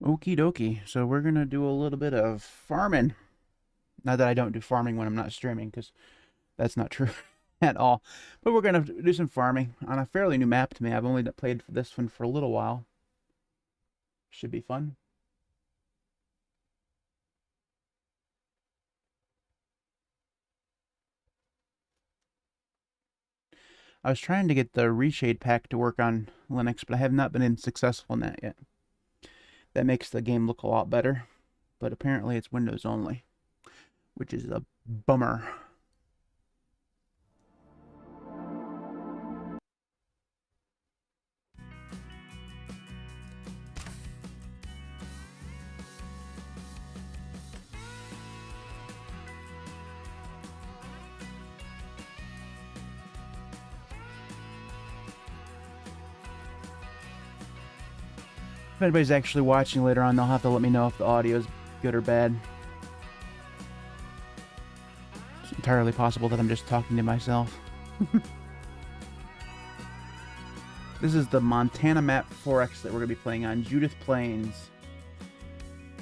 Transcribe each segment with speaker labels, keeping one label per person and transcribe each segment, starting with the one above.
Speaker 1: Okie dokie. So we're gonna do a little bit of farming. Not that I don't do farming when I'm not streaming, because that's not true at all. But we're gonna do some farming on a fairly new map to me. I've only played this one for a little while. Should be fun. I was trying to get the Reshade pack to work on Linux, but I have not been successful in that yet. That makes the game look a lot better, but apparently it's Windows only, which is a bummer. If anybody's actually watching later on, they'll have to let me know if the audio is good or bad. It's entirely possible that I'm just talking to myself. This is the Montana map 4X that we're going to be playing on, Judith Plains.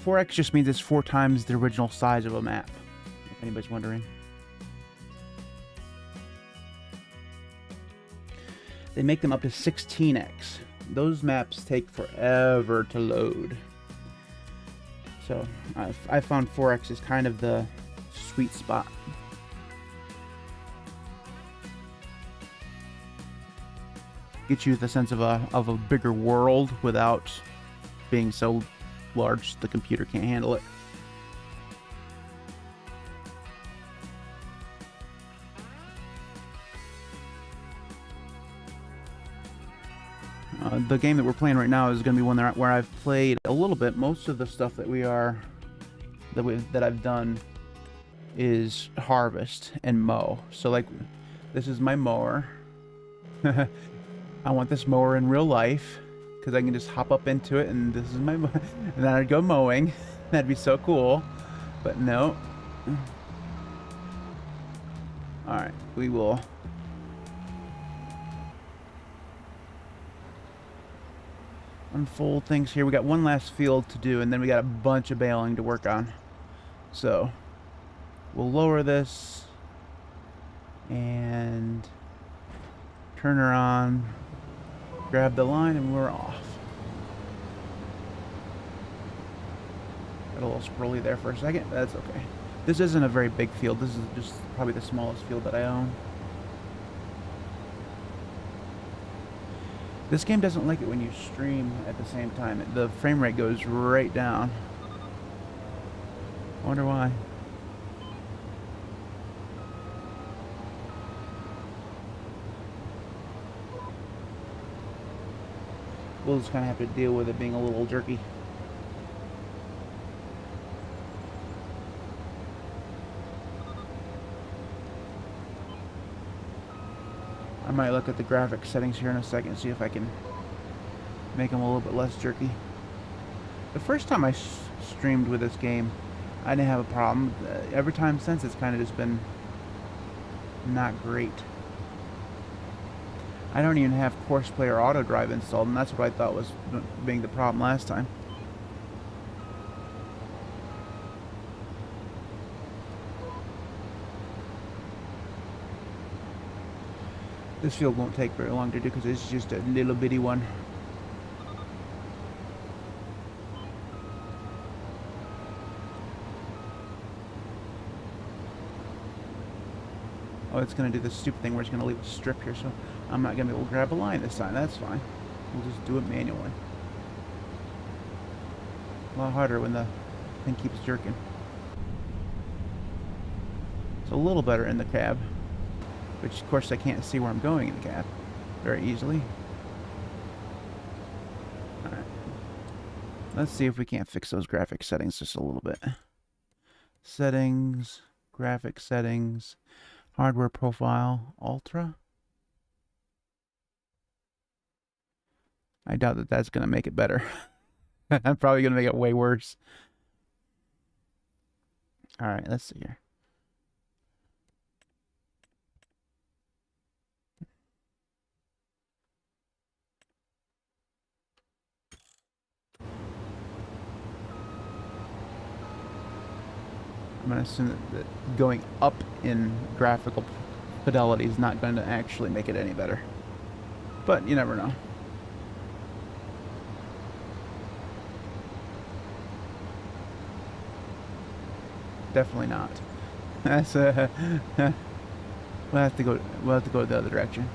Speaker 1: 4X just means it's 4 times the original size of a map, if anybody's wondering. They make them up to 16X. Those maps take forever to load. So I found 4X is kind of the sweet spot. Gets you the sense of a bigger world without being so large the computer can't handle it. The game that we're playing right now is going to be one where I've played a little bit. Most of the stuff that I've done is harvest and mow. So like, this is my mower. I want this mower in real life because I can just hop up into it, and this is my and then I'd go mowing. That'd be so cool, but no. All right, we will. Unfold things here. We got one last field to do, and then we got a bunch of baling to work on. So we'll lower this and turn her on, grab the line, and we're off. Got a little squirrely there for a second. That's okay. This isn't a very big field. This is just probably the smallest field that I own. This game doesn't like it when you stream at the same time. The frame rate goes right down. I wonder why. We'll just kind of have to deal with it being a little jerky. I might look at the graphics settings here in a second, see if I can make them a little bit less jerky. The first time I streamed with this game, I didn't have a problem. Every time since, it's kind of just been not great. I don't even have Course Player Auto Drive installed, and that's what I thought was being the problem last time. This field won't take very long to do because it's just a little bitty one. Oh, it's going to do this stupid thing where it's going to leave a strip here, so I'm not going to be able to grab a line this time. That's fine. We'll just do it manually. A lot harder when the thing keeps jerking. It's a little better in the cab, which of course I can't see where I'm going in the cab very easily. Alright. Let's see if we can't fix those graphic settings just a little bit. Settings, graphic settings, hardware profile, ultra. I doubt that that's going to make it better. I'm probably going to make it way worse. Alright, let's see here. I'm gonna assume that going up in graphical fidelity is not going to actually make it any better. But you never know. Definitely not. That's we'll have to go. We'll have to go the other direction.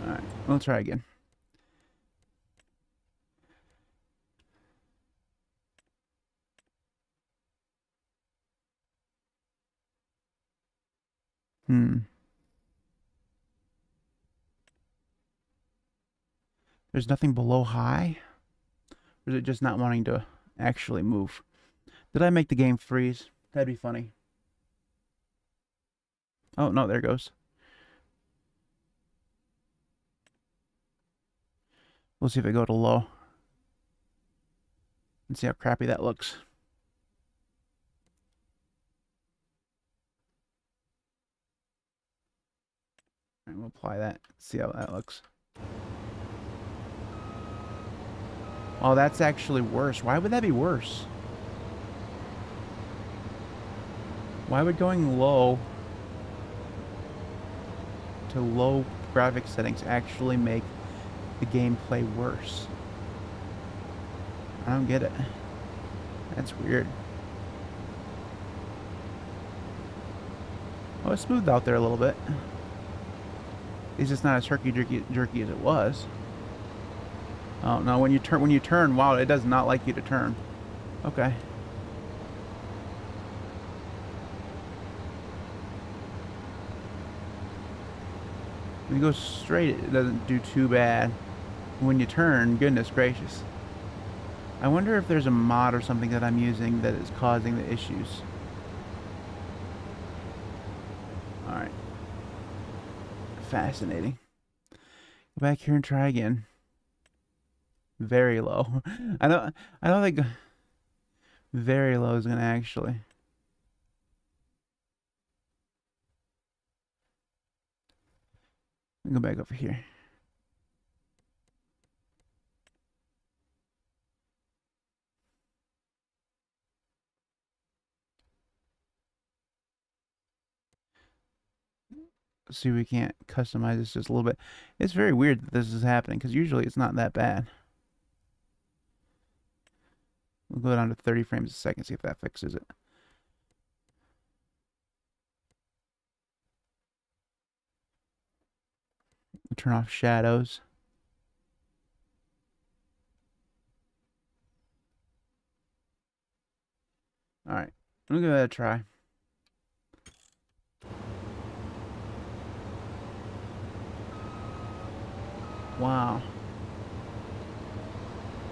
Speaker 1: All right, we'll try again. There's nothing below high? Or is it just not wanting to actually move? Did I make the game freeze? That'd be funny. Oh, no, there it goes. We'll see if I go to low. And see how crappy that looks. And we'll apply that. See how that looks. Oh, that's actually worse. Why would that be worse? Why would going low to low graphics settings actually make the gameplay worse? I don't get it. That's weird. Oh, it's smoothed out there a little bit. It's just not as jerky as it was. Oh no, when you turn, wow, it does not like you to turn. Okay. When you go straight, it doesn't do too bad. When you turn, goodness gracious. I wonder if there's a mod or something that I'm using that is causing the issues. Alright. Fascinating. Go back here and try again. Very low. I don't think very low is gonna actually. Go back over here. See if we can't customize this just a little bit. It's very weird that this is happening because usually it's not that bad. We'll go down to 30 frames a second, see if that fixes it. We'll turn off shadows. Alright, we'll give that a try. Wow.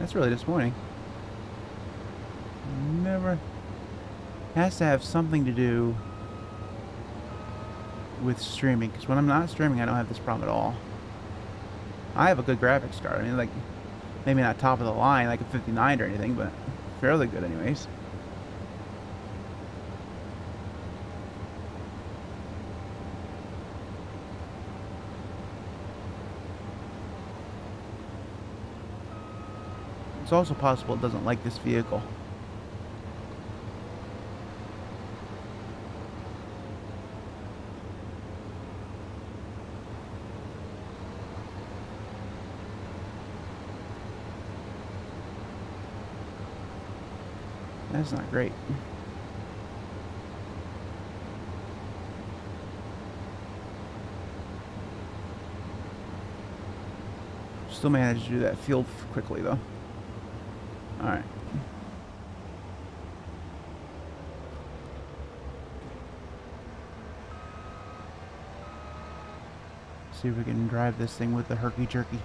Speaker 1: That's really disappointing. Never has to have something to do with streaming, because when I'm not streaming I don't have this problem at all. I have a good graphics card. I mean, like, maybe not top of the line like a 59 or anything, but fairly good anyways. It's also possible it doesn't like this vehicle. That's not great. Still managed to do that field quickly though. Alright. See if we can drive this thing with the herky-jerky.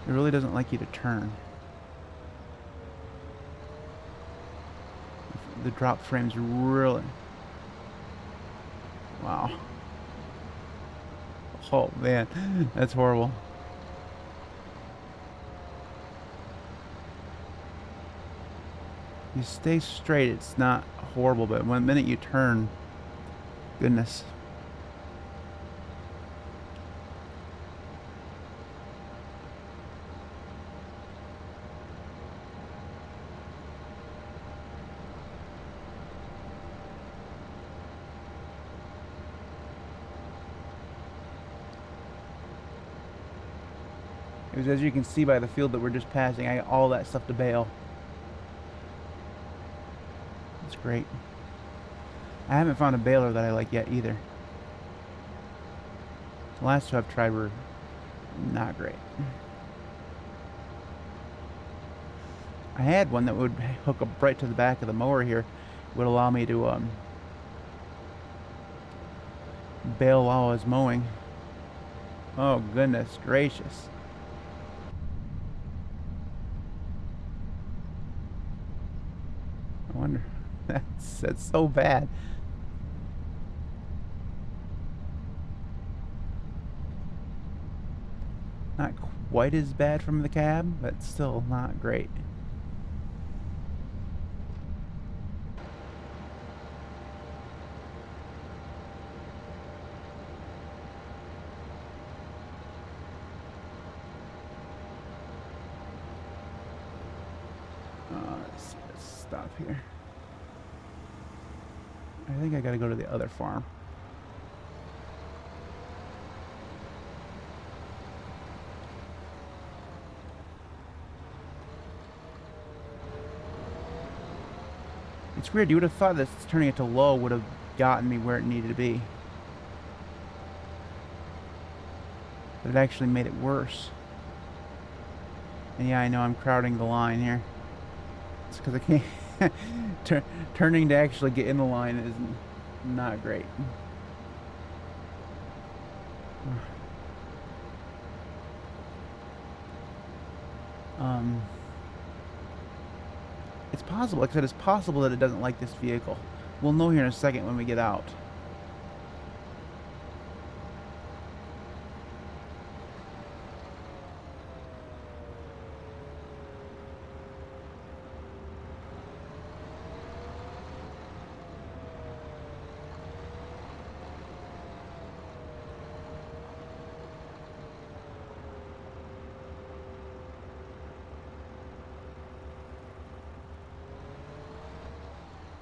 Speaker 1: It really doesn't like you to turn. The drop frames really... Wow. Oh man, that's horrible. You stay straight, it's not horrible, but one minute you turn, goodness. Because as you can see by the field that we're just passing, I got all that stuff to bale. It's great. I haven't found a baler that I like yet either. The last two I've tried were not great. I had one that would hook up right to the back of the mower here. It would allow me to bale while I was mowing. Oh goodness gracious. I wonder. That's so bad. Not quite as bad from the cab, but still not great. Let's see, let's stop here. I think I gotta go to the other farm. It's weird, you would have thought that turning it to low would have gotten me where it needed to be. But it actually made it worse. And yeah, I know I'm crowding the line here. It's because I can't... turning to actually get in the line is not great. It's possible, like I said, it's possible that it doesn't like this vehicle. We'll know here in a second when we get out.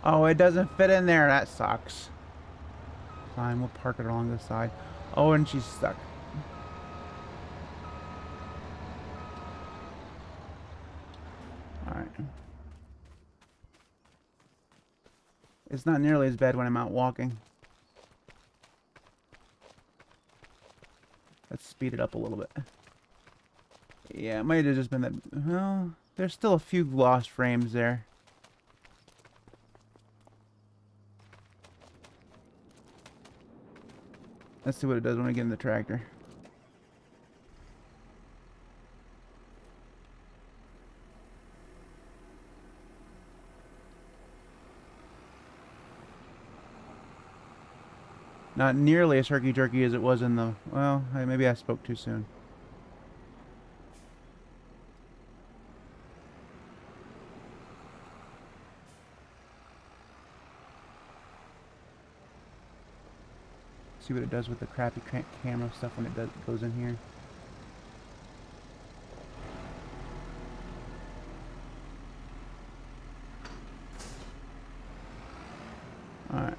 Speaker 1: Oh, it doesn't fit in there. That sucks. Fine, we'll park it along the side. Oh, and she's stuck. Alright. It's not nearly as bad when I'm out walking. Let's speed it up a little bit. Yeah, it might have just been that... Well, there's still a few lost frames there. Let's see what it does when I get in the tractor. Not nearly as herky-jerky as it was in the... Well, maybe I spoke too soon. See what it does with the crappy camera stuff when it goes in here. Alright.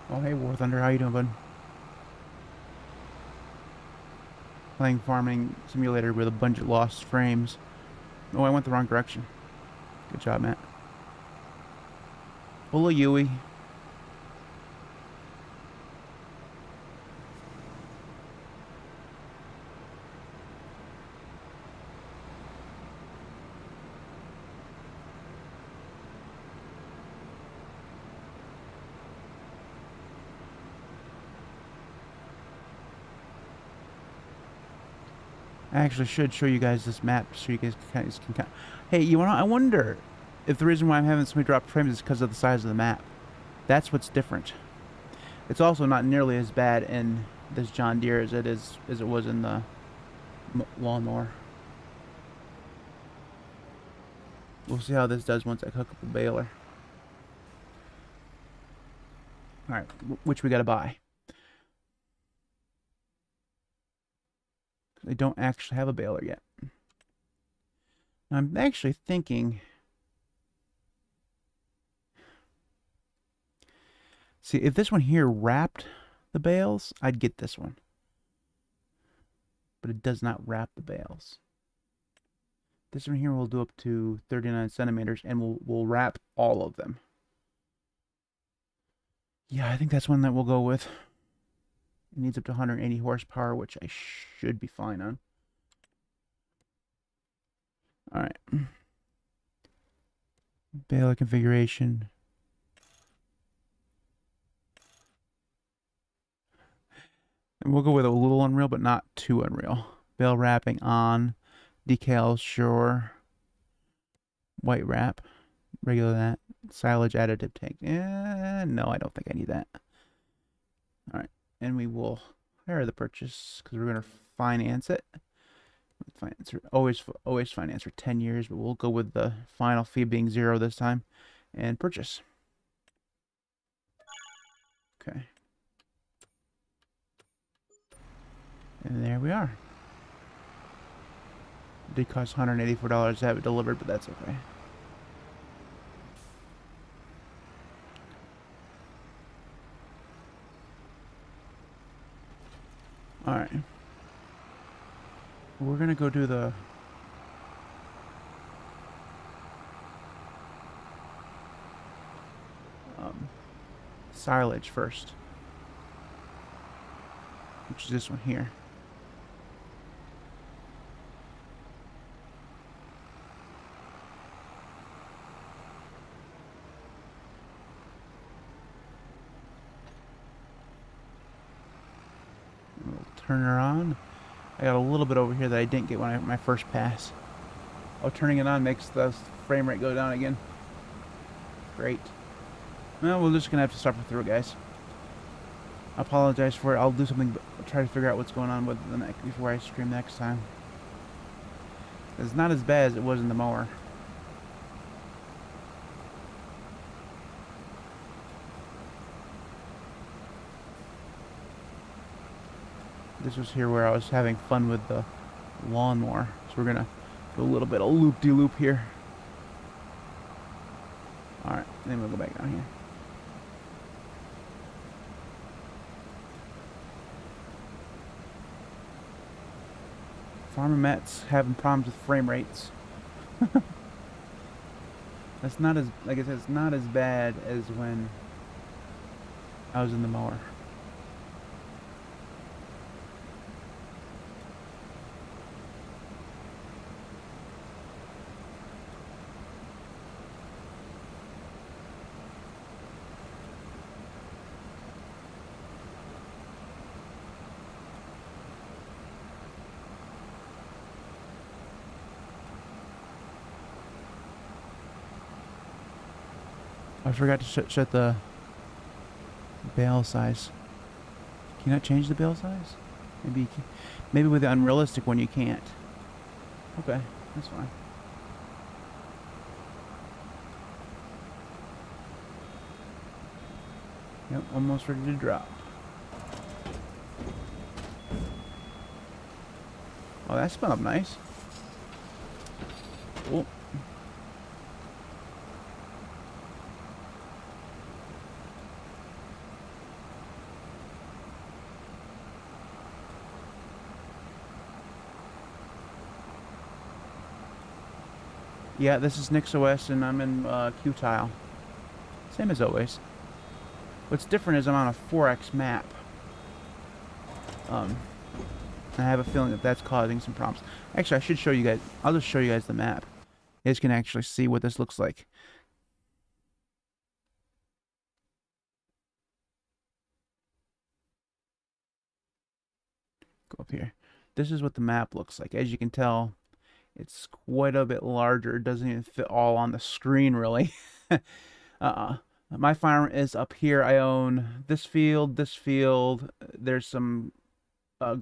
Speaker 1: Oh, hey, War Thunder, how you doing, bud? Playing Farming Simulator with a bunch of lost frames. Oh, I went the wrong direction. Good job, Matt. Full of Yui. I actually should show you guys this map so you guys can Hey, you wanna? I wonder if the reason why I'm having so many drop frames is because of the size of the map. That's what's different. It's also not nearly as bad in this John Deere as it was in the lawnmower. We'll see how this does once I hook up the baler. All right, which we got to buy. They don't actually have a baler yet. I'm actually thinking. See, if this one here wrapped the bales, I'd get this one. But it does not wrap the bales. This one here will do up to 39 centimeters, and we'll wrap all of them. Yeah, I think that's one that we'll go with. It needs up to 180 horsepower, which I should be fine on. All right. Baler configuration. And we'll go with a little unreal, but not too unreal. Bale wrapping on. Decals, sure. White wrap. Regular that. Silage additive tank. No, I don't think I need that. All right. And we will hire the purchase because we're going to finance it. Financer, always finance for 10 years, but we'll go with the final fee being 0 this time. And purchase. Okay. And there we are. It did cost $184 to have it delivered, but that's okay. Alright. We're gonna go do the silage first, which is this one here. We'll turn her on. I got a little bit over here that I didn't get when my first pass. Oh, turning it on makes the frame rate go down again. Great. Well, we're just gonna have to suffer through it, guys. I apologize for it. I'll do something, I'll try to figure out what's going on with the neck before I stream next time. It's not as bad as it was in the mower. This was here where I was having fun with the lawnmower. So we're gonna do a little bit of loop-de-loop here. Alright, then we'll go back down here. Farmer Matt's having problems with frame rates. That's not as, like I said, it's not as bad as when I was in the mower. I forgot to set the bale size. Can you not change the bale size? Maybe with the unrealistic one you can't. Okay, that's fine. Yep, almost ready to drop. Oh, that smelled nice. Cool. Yeah, this is NixOS and I'm in Qtile. Same as always. What's different is I'm on a 4x map. I have a feeling that that's causing some problems. Actually, I should show you guys. I'll just show you guys the map. You guys can actually see what this looks like. Go up here. This is what the map looks like. As you can tell, it's quite a bit larger. It doesn't even fit all on the screen, really. My farm is up here. I own this field, this field. There's some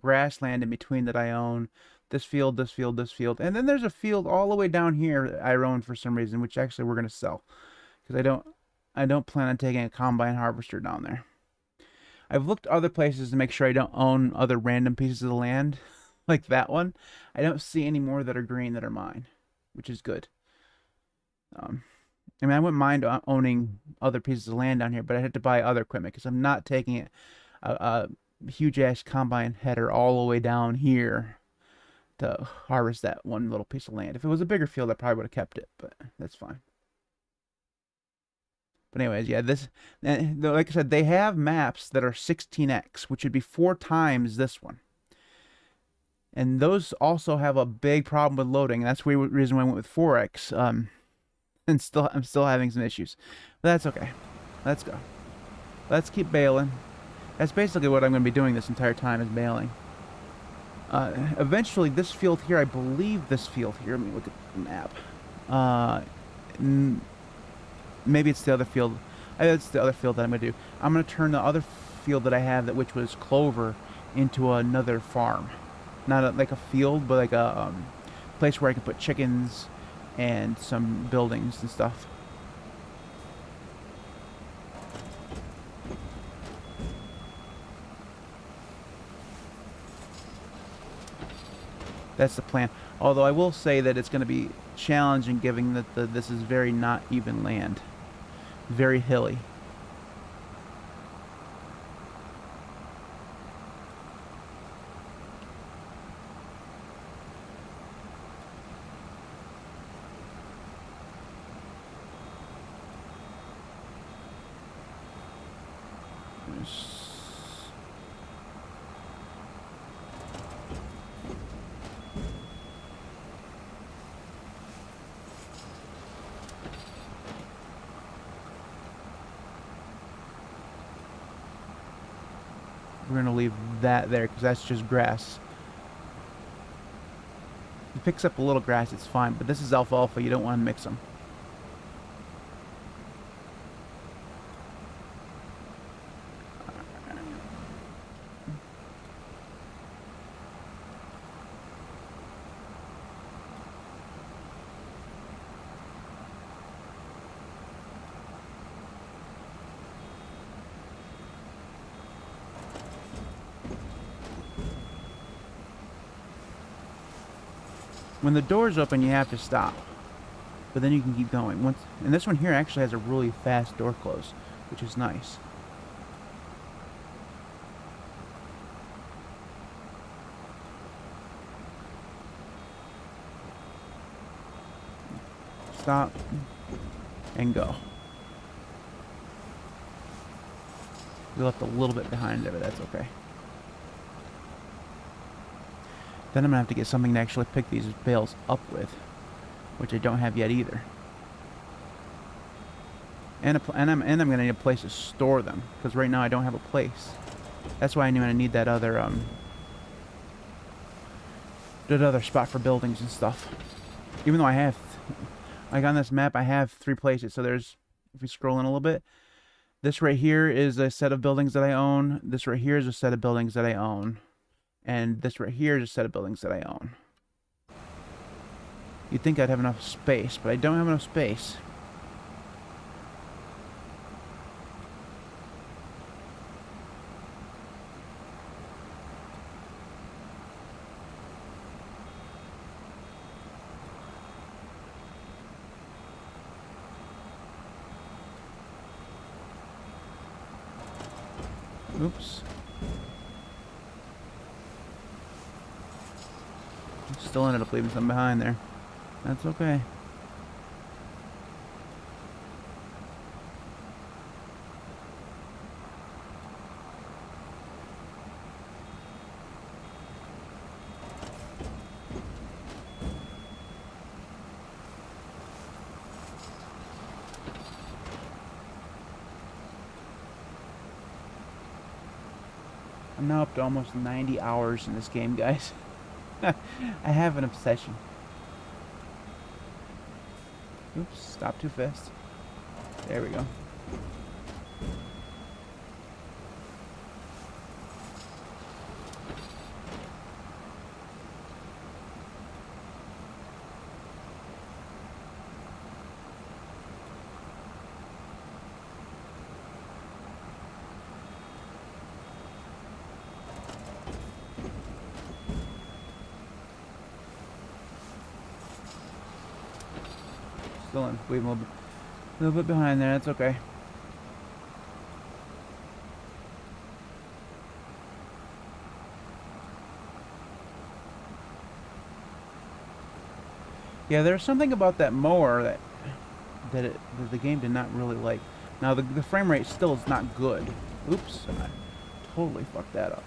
Speaker 1: grassland in between that I own. This field, this field, this field. And then there's a field all the way down here that I own for some reason, which actually we're going to sell. Because I don't plan on taking a combine harvester down there. I've looked other places to make sure I don't own other random pieces of the land like that one. I don't see any more that are green that are mine, which is good. I mean, I wouldn't mind owning other pieces of land down here, but I had to buy other equipment because I'm not taking it a huge ass combine header all the way down here to harvest that one little piece of land. If it was a bigger field, I probably would have kept it, but that's fine. But anyways, yeah, this, like I said, they have maps that are 16x, which would be 4 times this one. And those also have a big problem with loading. That's the reason why I went with 4x. And I'm still having some issues. But that's okay. Let's go. Let's keep bailing. That's basically what I'm going to be doing this entire time, is bailing. Eventually, this field here, I believe this field here, let me look at the map. Maybe it's the other field. It's the other field that I'm going to do. I'm going to turn the other field that I have, which was clover, into another farm. Not like a field, but like a place where I can put chickens and some buildings and stuff. That's the plan. Although I will say that it's going to be challenging, given that this is very not even land. Very hilly. We're going to leave that there because that's just grass. If it picks up a little grass, it's fine, but this is alfalfa. You don't want to mix them. When the door's open, you have to stop, but then you can keep going. And this one here actually has a really fast door close, which is nice. Stop and go. We left a little bit behind there, but that's okay. Then I'm going to have to get something to actually pick these bales up with, which I don't have yet either. And I'm going to need a place to store them, because right now I don't have a place. That's why I knew I need that other spot for buildings and stuff. Even though I have, like on this map, I have 3 places. So there's, if we scroll in a little bit, this right here is a set of buildings that I own. This right here is a set of buildings that I own. And this right here is a set of buildings that I own. You'd think I'd have enough space, but I don't have enough space. Oops. Still ended up leaving something behind there. That's okay. I'm now up to almost 90 hours in this game, guys. I have an obsession. Oops, stop too fast. There we go. Still in, waving a little bit behind there. That's okay. Yeah, there's something about that mower that the game did not really like. Now the frame rate still is not good. Oops, I totally fucked that up.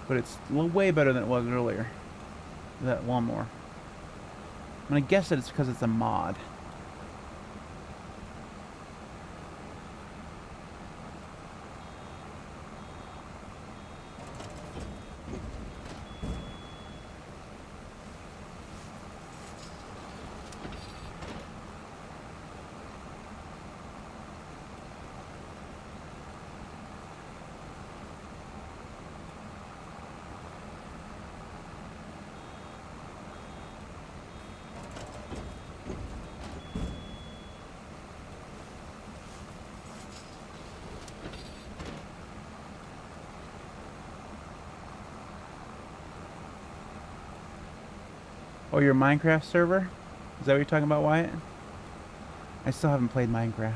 Speaker 1: But it's way better than it was earlier. That lawnmower. I'm gonna guess that it's because it's a mod. Oh, your Minecraft server? Is that what you're talking about, Wyatt? I still haven't played Minecraft.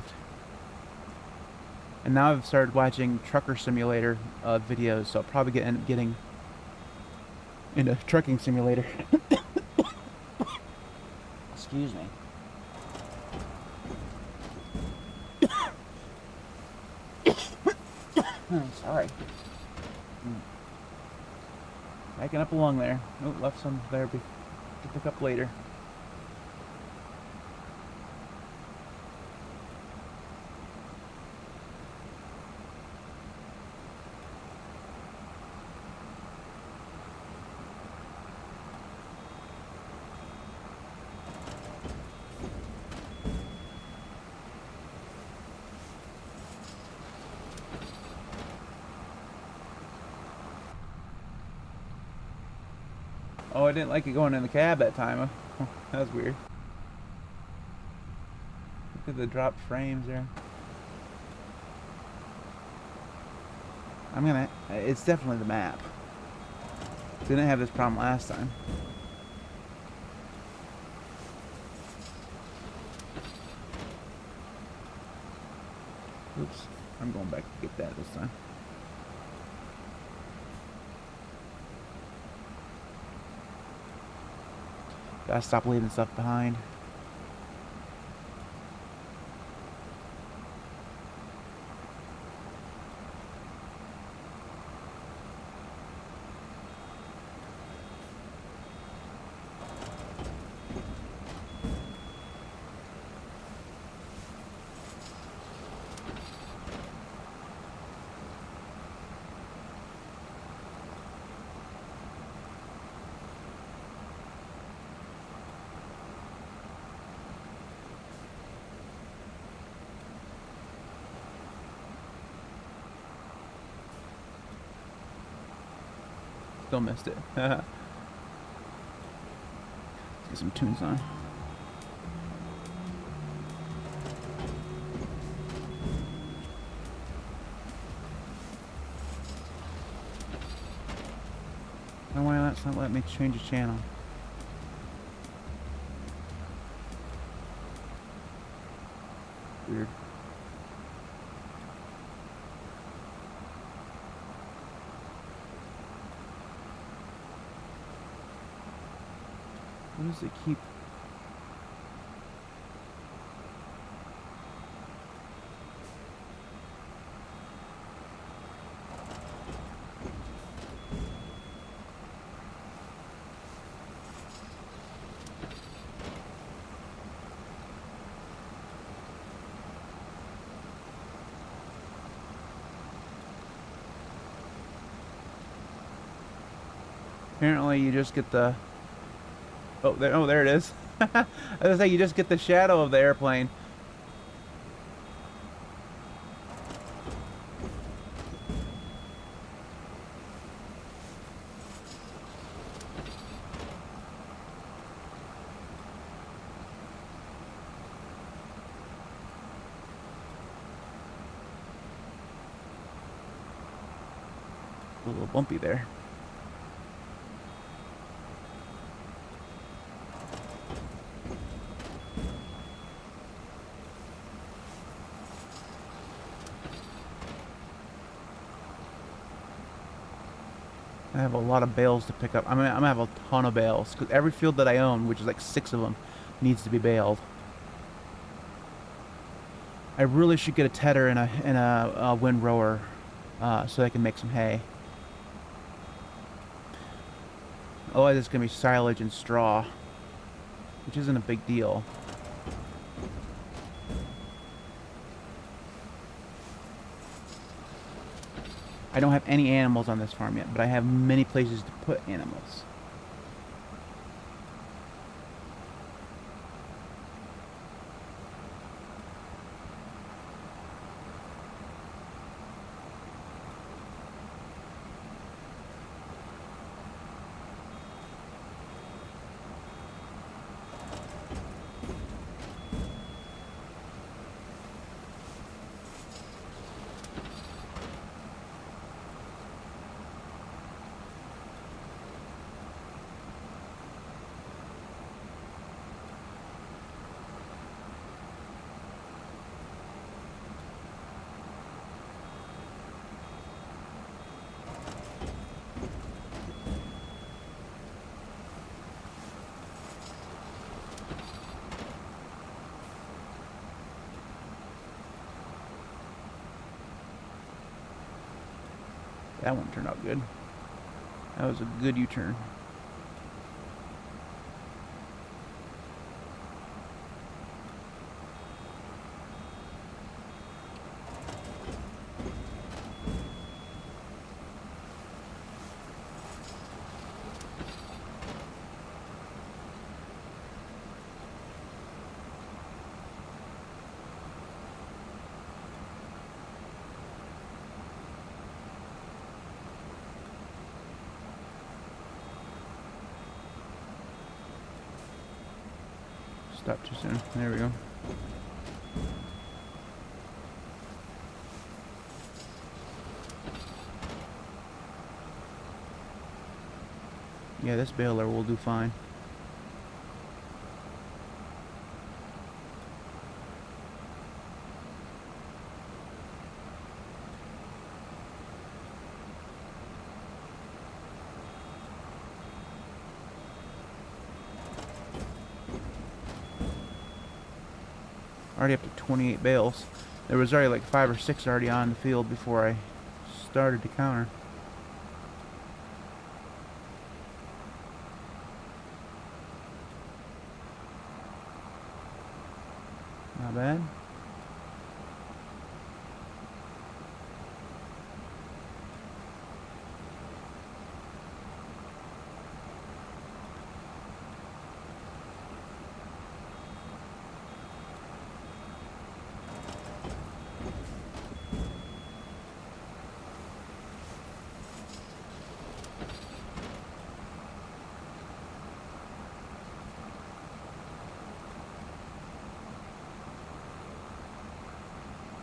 Speaker 1: And now I've started watching Trucker Simulator videos, so I'll probably end up getting into Trucking Simulator. Excuse me. Sorry. Backing up along there. Oh, left some there to pick up later. Oh, I didn't like it going in the cab that time. That was weird. Look at the dropped frames there. It's definitely the map. Didn't have this problem last time. Oops, I'm going back to get that this time. Gotta stop leaving stuff behind. Still missed it. Let's get some tunes on. And why that's not letting me change the channel? Weird. What does it keep? Apparently you just get the... Oh, there it is. I was gonna say, you just get the shadow of the airplane. A little bumpy there. have a lot of bales to pick up. I'm gonna have a ton of bales because every field that I own, which is like 6 of them, needs to be baled. I really should get a tedder and a windrower so I can make some hay. Otherwise, it's gonna be silage and straw, which isn't a big deal. I don't have any animals on this farm yet, but I have many places to put animals. That one turned out good. That was a good U-turn. Stop too soon. There we go. Yeah, this baler will do fine. Already up to 28 bales. There was already like 5 or 6 already on the field before I started to counter. Not bad.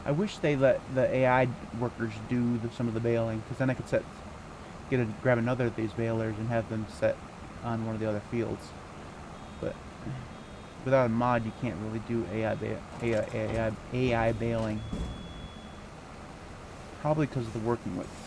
Speaker 1: I wish they let the AI workers do some of the baling, because then I could grab another of these balers and have them set on one of the other fields. But without a mod, you can't really do AI baling. Probably because of the working width.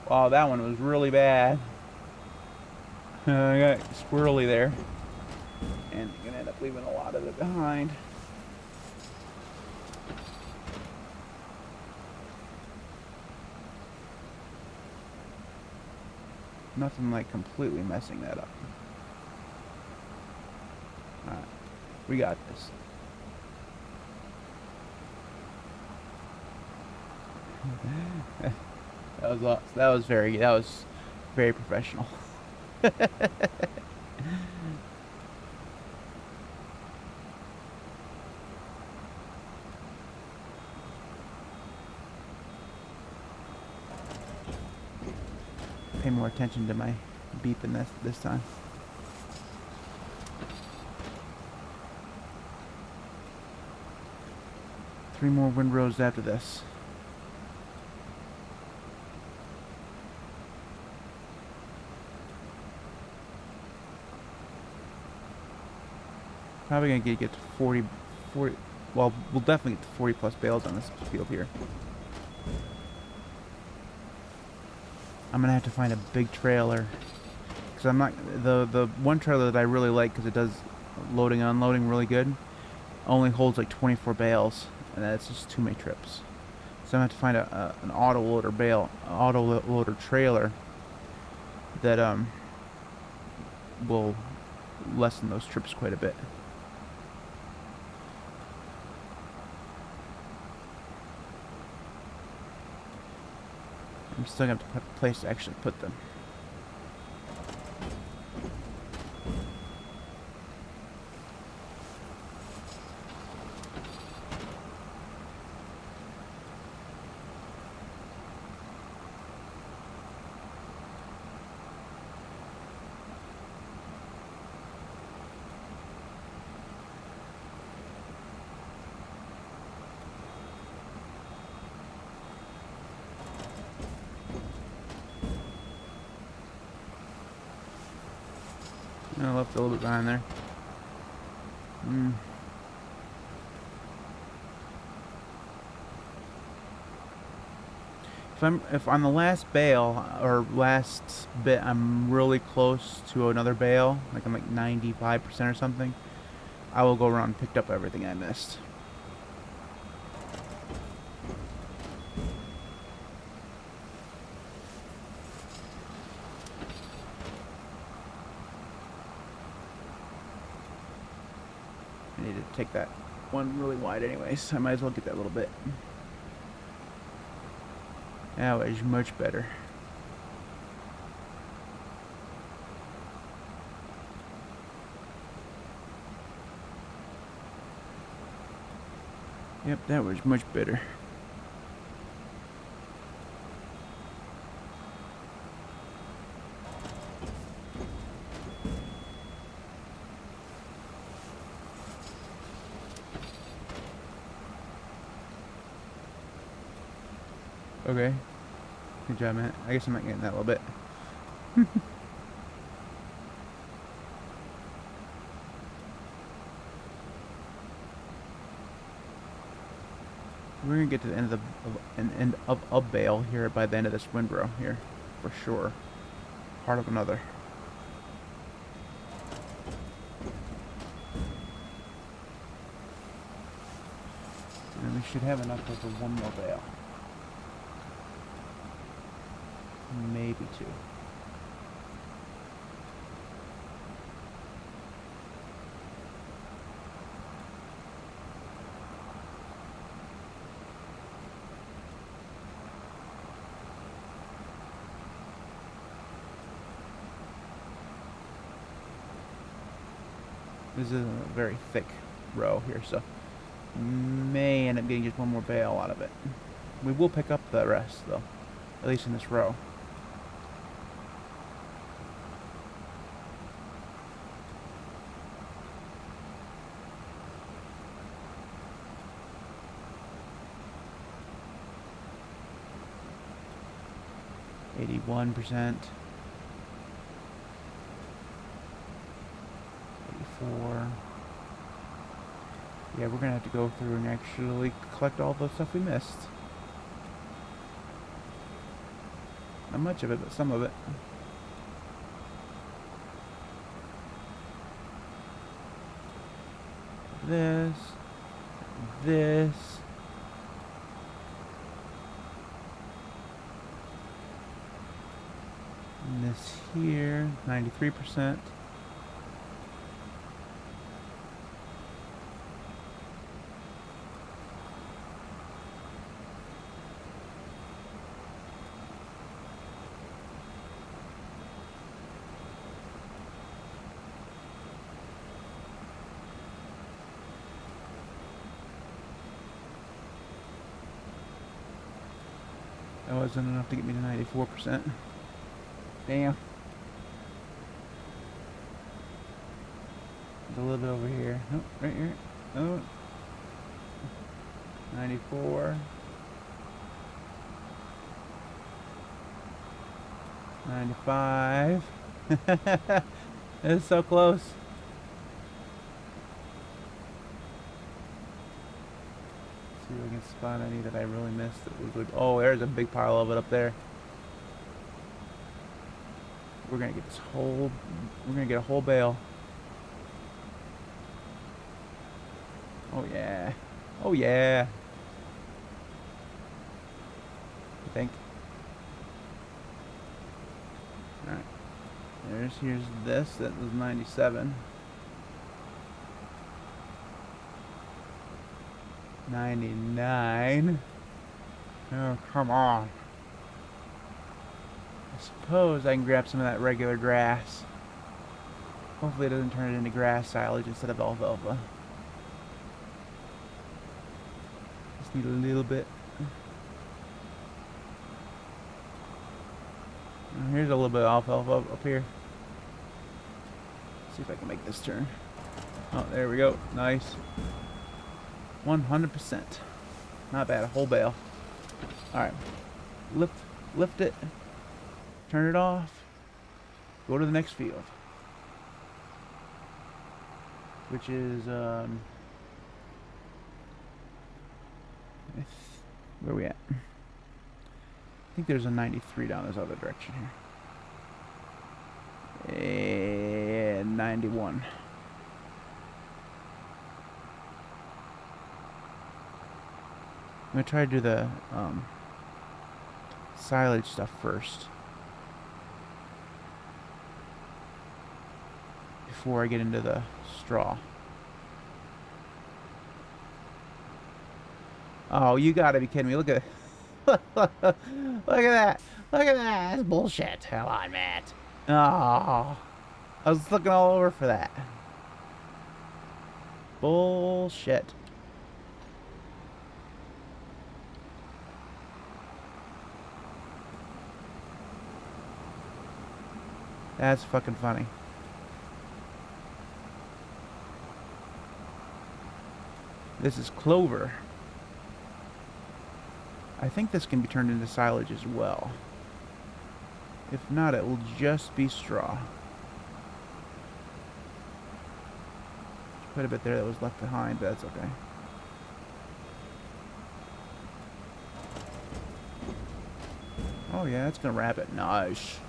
Speaker 1: Wow, that one was really bad. I got squirrely there. And I'm gonna end up leaving a lot of it behind. Nothing like completely messing that up. Alright, we got this. That was very professional. Pay more attention to my beeping this time. 3 more windrows after this. Probably gonna get to 40, well, we'll definitely get to 40 plus bales on this field here. I'm gonna have to find a big trailer, because I'm not, the one trailer that I really like, because it does loading and unloading really good, only holds like 24 bales, and that's just too many trips. So I'm gonna have to find an auto loader trailer that will lessen those trips quite a bit. I'm still gonna have to put a place to actually put them. I left a little bit behind there. If on the last bale or last bit I'm really close to another bale, like I'm like 95% or something, I will go around and pick up everything I missed. I need to take that one really wide anyways, so I might as well get that little bit. That was much better. Yep, that was much better. Okay. Good job, man. I guess I'm not getting that a little bit. We're gonna get to the end of a bale here by the end of this windrow here, for sure. Part of another. And we should have enough for one more bale. Maybe 2. This is a very thick row here, so may end up getting just one more bale out of it. We will pick up the rest, though, at least in this row. %. 84. Yeah, we're gonna have to go through and actually collect all the stuff we missed. Not much of it, but some of it. This. And this here, 93%. That wasn't enough to get me to 94%. Damn. There's a little bit over here. Nope, right here. Oh. 94. 95. It's so close. See if I can spot any that I really missed. That was like, oh, there's a big pile of it up there. We're gonna get this whole. We're gonna get a whole bale. Oh yeah. Oh yeah. I think. All right. Here's this. That was 97. 99. Oh, come on. I suppose I can grab some of that regular grass. Hopefully it doesn't turn it into grass silage instead of alfalfa. Just need a little bit. Here's a little bit of alfalfa up here. See if I can make this turn. Oh, there we go. Nice. 100%. Not bad. A whole bale. Alright. Lift it. Turn it off. Go to the next field. Which is, where are we at? I think there's a 93 down this other direction here. And 91. I'm going to try to do the silage stuff first. Before I get into the straw. Oh, you gotta be kidding me. Look at look at that. Look at that. That's bullshit. Come on, Matt. Oh, I was looking all over for that. Bullshit. That's fucking funny. This is clover. I think this can be turned into silage as well. If not, it will just be straw. There's quite a bit there that was left behind, but that's okay. Oh yeah, it's gonna wrap it. Nice.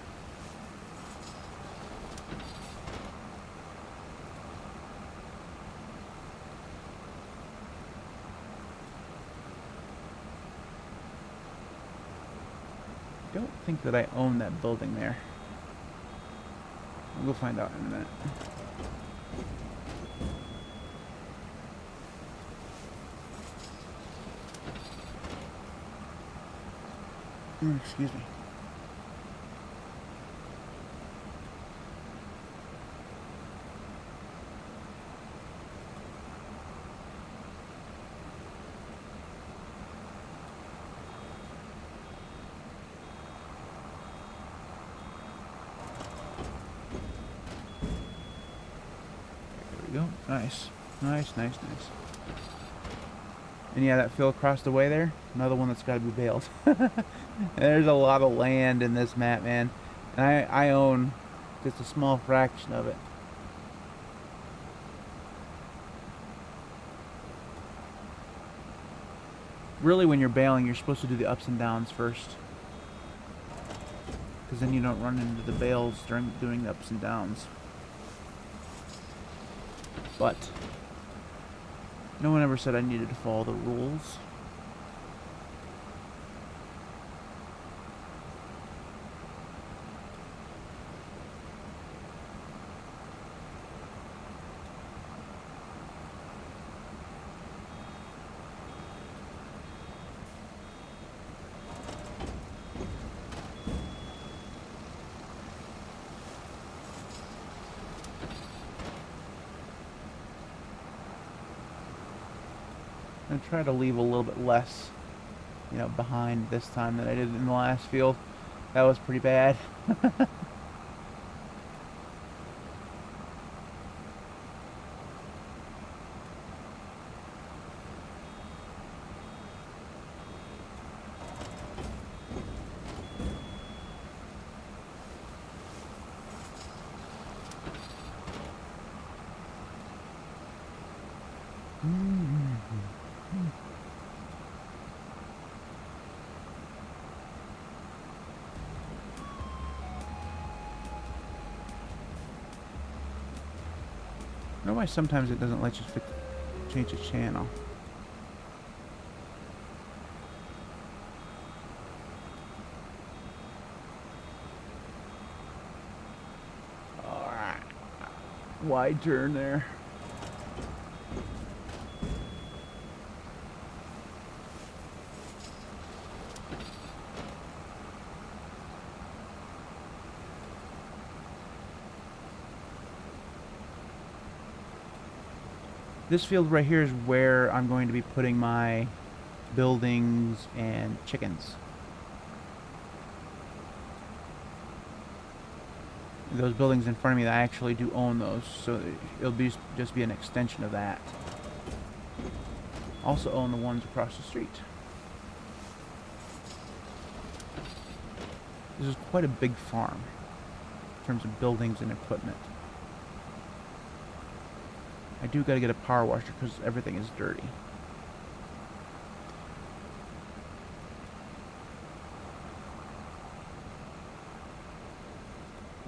Speaker 1: I don't think that I own that building there. We'll find out in a minute. Excuse me. Go. Nice. Nice, nice, nice. And yeah, that field across the way there, another one that's got to be baled. There's a lot of land in this map, man. And I own just a small fraction of it. Really, when you're baling, you're supposed to do the ups and downs first. Because then you don't run into the bales during doing the ups and downs. But no one ever said I needed to follow the rules. I'm gonna try to leave a little bit less, you know, behind this time than I did in the last field. That was pretty bad. I don't know why sometimes it doesn't let you change the channel. Alright. Wide turn there. This field right here is where I'm going to be putting my buildings and chickens. Those buildings in front of me, I actually do own those, so it'll be just be an extension of that. Also own the ones across the street. This is quite a big farm in terms of buildings and equipment. I do gotta get a power washer because everything is dirty.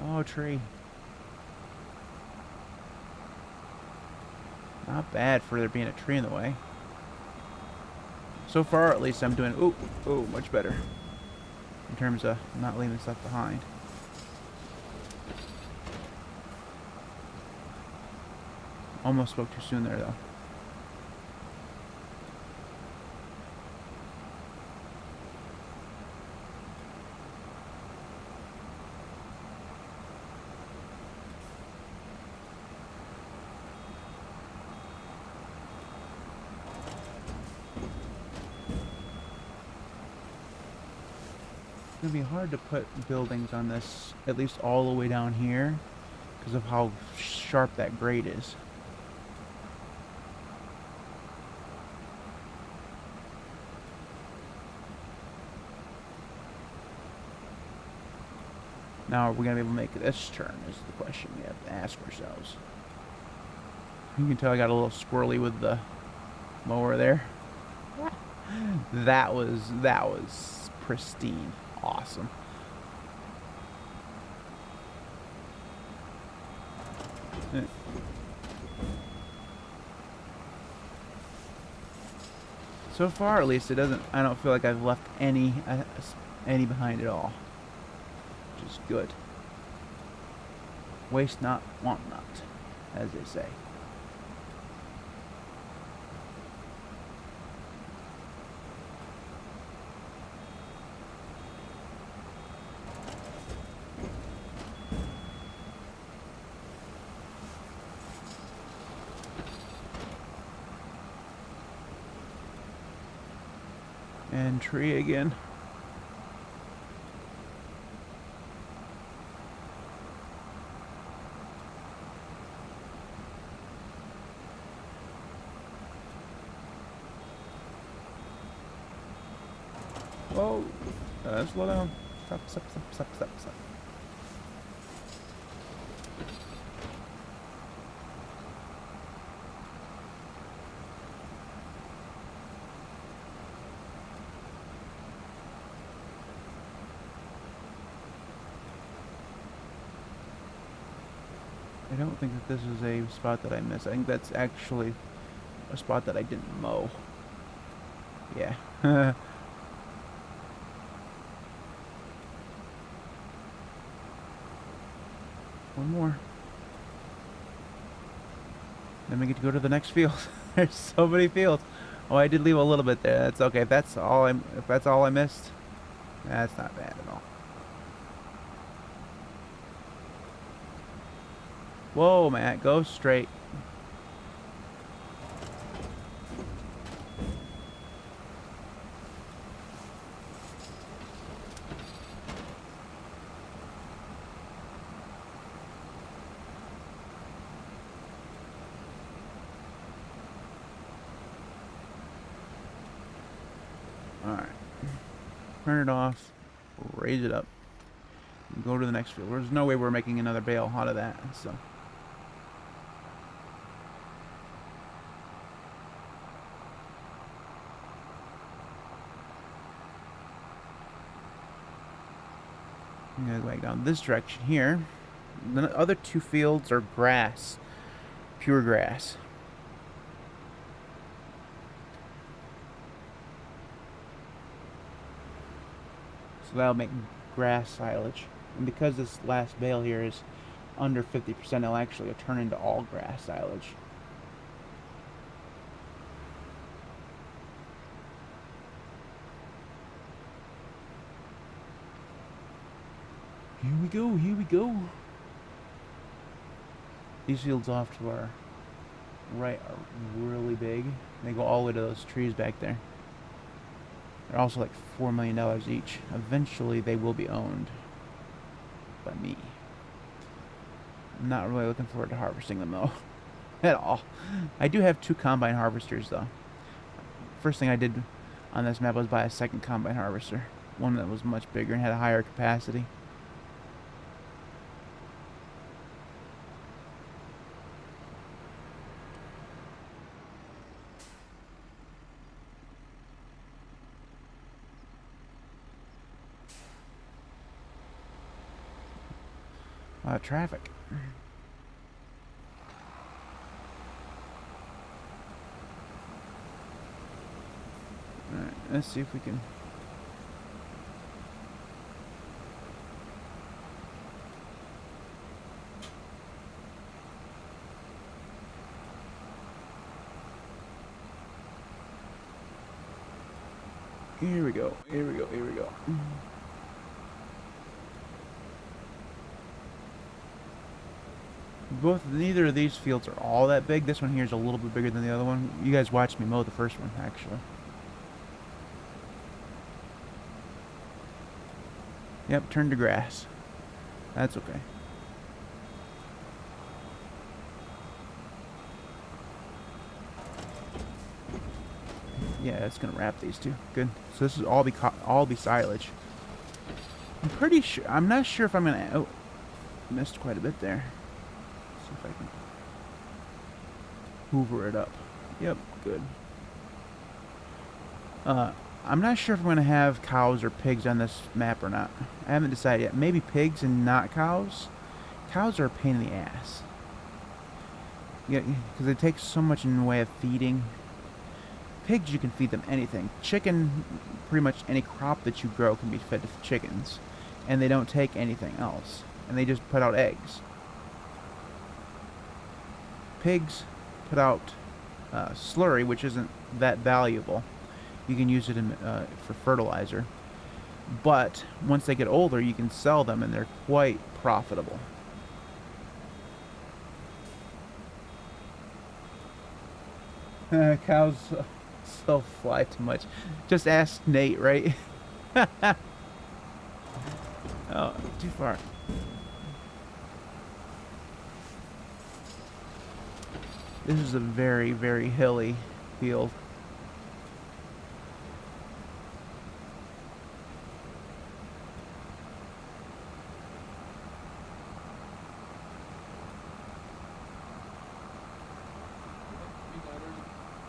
Speaker 1: Oh, tree. Not bad for there being a tree in the way. So far, at least, I'm doing... Ooh, much better. In terms of not leaving stuff behind. Almost spoke too soon there, though. It's going to be hard to put buildings on this, at least all the way down here, because of how sharp that grade is. Now, are we going to be able to make this turn is the question we have to ask ourselves. You can tell I got a little squirrely with the mower there. That was pristine. Awesome. So far, at least, I don't feel like I've left any behind at all. Which is good. Waste not, want not, as they say. And tree again. Whoa, slow down. Stop. I don't think that this is a spot that I missed. I think that's actually a spot that I didn't mow. Yeah. One more. Then we get to go to the next field. There's so many fields. Oh, I did leave a little bit there. That's okay. If that's all I missed, that's not bad at all. Whoa, Matt, go straight. Alright. Turn it off. Raise it up. Go to the next field. There's no way we're making another bale out of that, so. I'm gonna go back down this direction here. The other two fields are grass, pure grass. So that'll make grass silage. And because this last bale here is under 50%, it'll actually turn into all grass silage. Here we go, here we go. These fields off to our right are really big. They go all the way to those trees back there. They're also like $4 million each. Eventually they will be owned by me. I'm not really looking forward to harvesting them though. At all. I do have 2 combine harvesters though. First thing I did on this map was buy a second combine harvester. One that was much bigger and had a higher capacity. A lot of traffic. Alright, let's see if we can... Here we go, here we go, here we go. Neither of these fields are all that big. This one here is a little bit bigger than the other one. You guys watched me mow the first one, actually. Yep, turned to grass. That's okay. Yeah, it's gonna wrap these two. Good. So this is all be silage. I'm pretty sure. I'm not sure if I'm gonna. Oh, missed quite a bit there. See if I can hoover it up. Yep, good. I'm not sure if I'm gonna have cows or pigs on this map or not. I haven't decided yet. Maybe pigs and not cows. Cows are a pain in the ass. Yeah, because it takes so much in the way of feeding. Pigs, you can feed them anything. Chicken, pretty much any crop that you grow can be fed to chickens. And they don't take anything else. And they just put out eggs. Pigs put out slurry, which isn't that valuable. You can use it for fertilizer. But once they get older, you can sell them, and they're quite profitable. Cows still fly too much. Just ask Nate, right? Oh, too far. This is a very, very hilly field.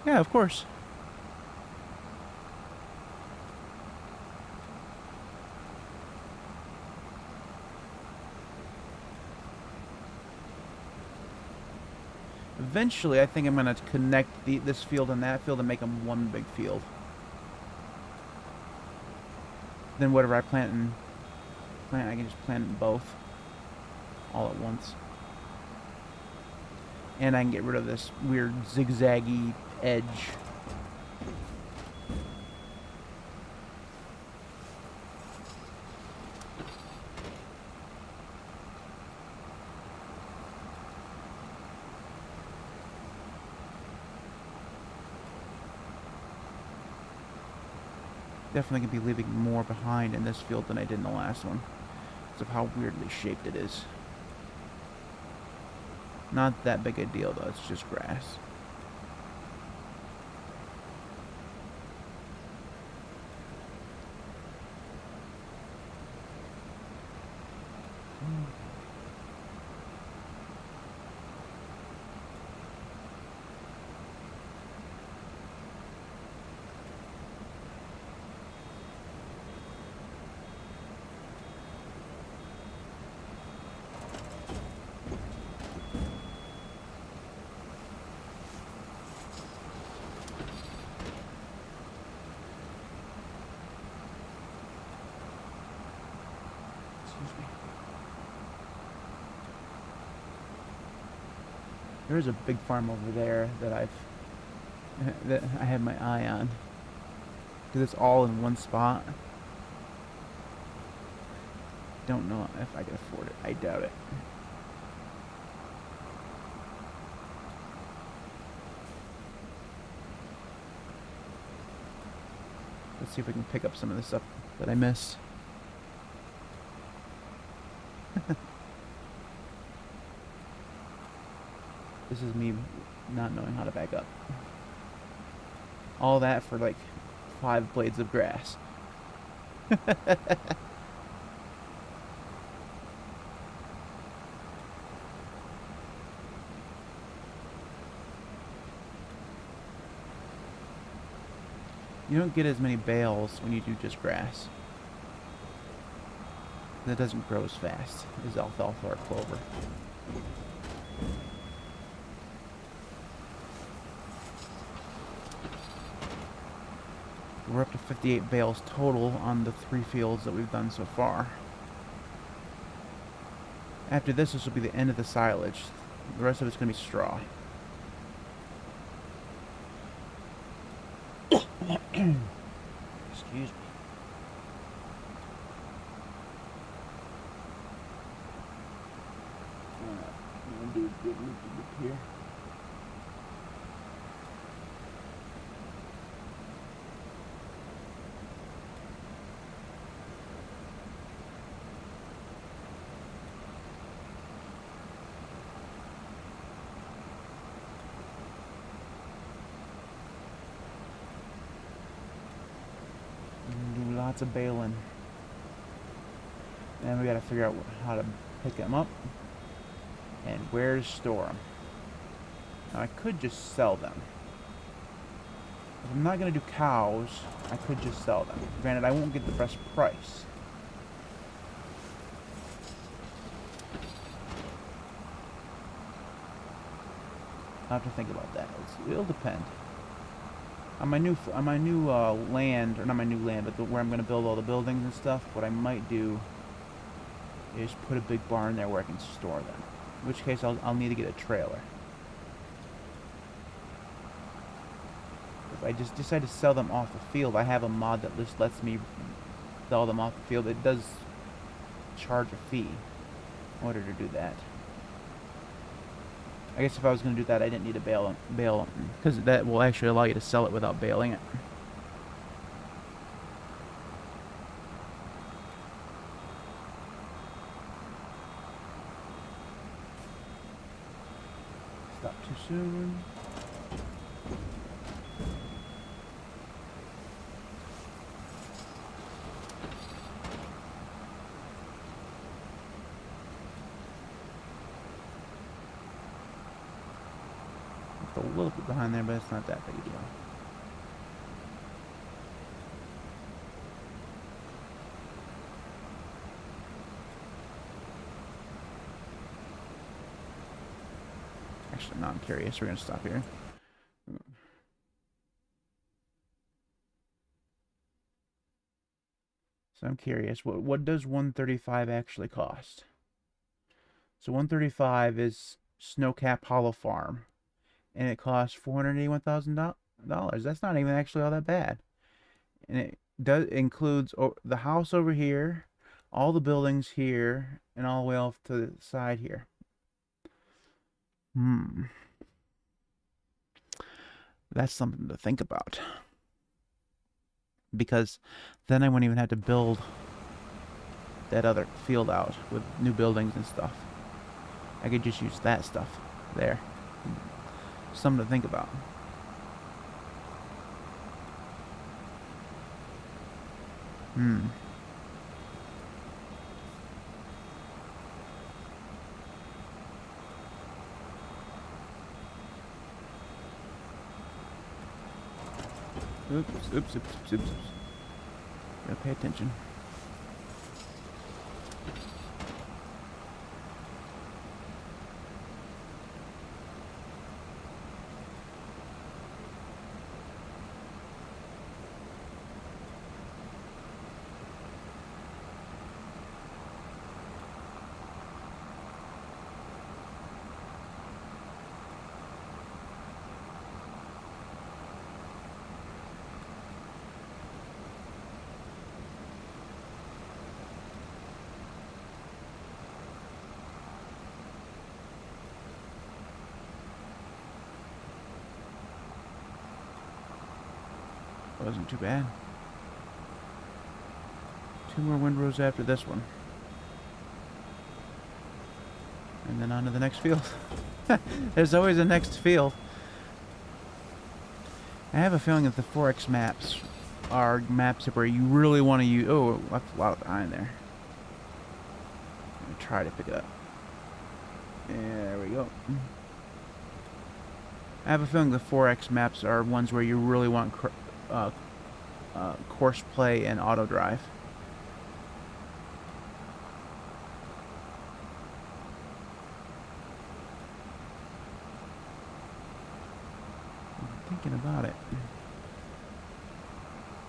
Speaker 1: Yeah, of course. Eventually, I think I'm going to connect this field and that field and make them one big field. Then whatever I plant, I can just plant them both all at once. And I can get rid of this weird zigzaggy edge. Definitely going to be leaving more behind in this field than I did in the last one, because of how weirdly shaped it is. Not that big a deal though, it's just grass. There is a big farm over there that I have my eye on because it's all in one spot. Don't know if I can afford it. I doubt it. Let's see if we can pick up some of the stuff that I missed. This is me not knowing how to back up. All that for like 5 blades of grass. You don't get as many bales when you do just grass. That doesn't grow as fast as alfalfa or clover. We're up to 58 bales total on the 3 fields that we've done so far. After this will be the end of the silage. The rest of it's going to be straw. Excuse me. I'm gonna do a good loop here. Lots of baling. And we got to figure out how to pick them up and where to store them. Now I could just sell them. If I'm not going to do cows, I could just sell them. Granted, I won't get the best price. I'll have to think about that. It'll depend. On my new land, or not my new land, but where I'm going to build all the buildings and stuff, what I might do is put a big barn there where I can store them. In which case, I'll need to get a trailer. If I just decide to sell them off the field, I have a mod that just lets me sell them off the field. It does charge a fee in order to do that. I guess if I was going to do that, I didn't need to bale because that will actually allow you to sell it without baling it. Stop too soon. A little bit behind there, but it's not that big a deal. Actually, no, I'm curious. We're gonna stop here. So I'm curious. What does 135 actually cost? So 135 is Snowcap Hollow Farm. And it costs $481,000. That's not even actually all that bad. And it includes the house over here, all the buildings here, and all the way off to the side here. That's something to think about. Because then I wouldn't even have to build that other field out with new buildings and stuff. I could just use that stuff there. Something to think about. Oops. Gotta pay attention. wasn't too bad. 2 more windrows after this one. And then on to the next field. There's always a next field. I have a feeling that the 4X maps are maps where you really want to use... Oh, left a lot behind there. I'm going to try to pick it up. There we go. I have a feeling the 4X maps are ones where you really want course play and auto drive. I'm thinking about it.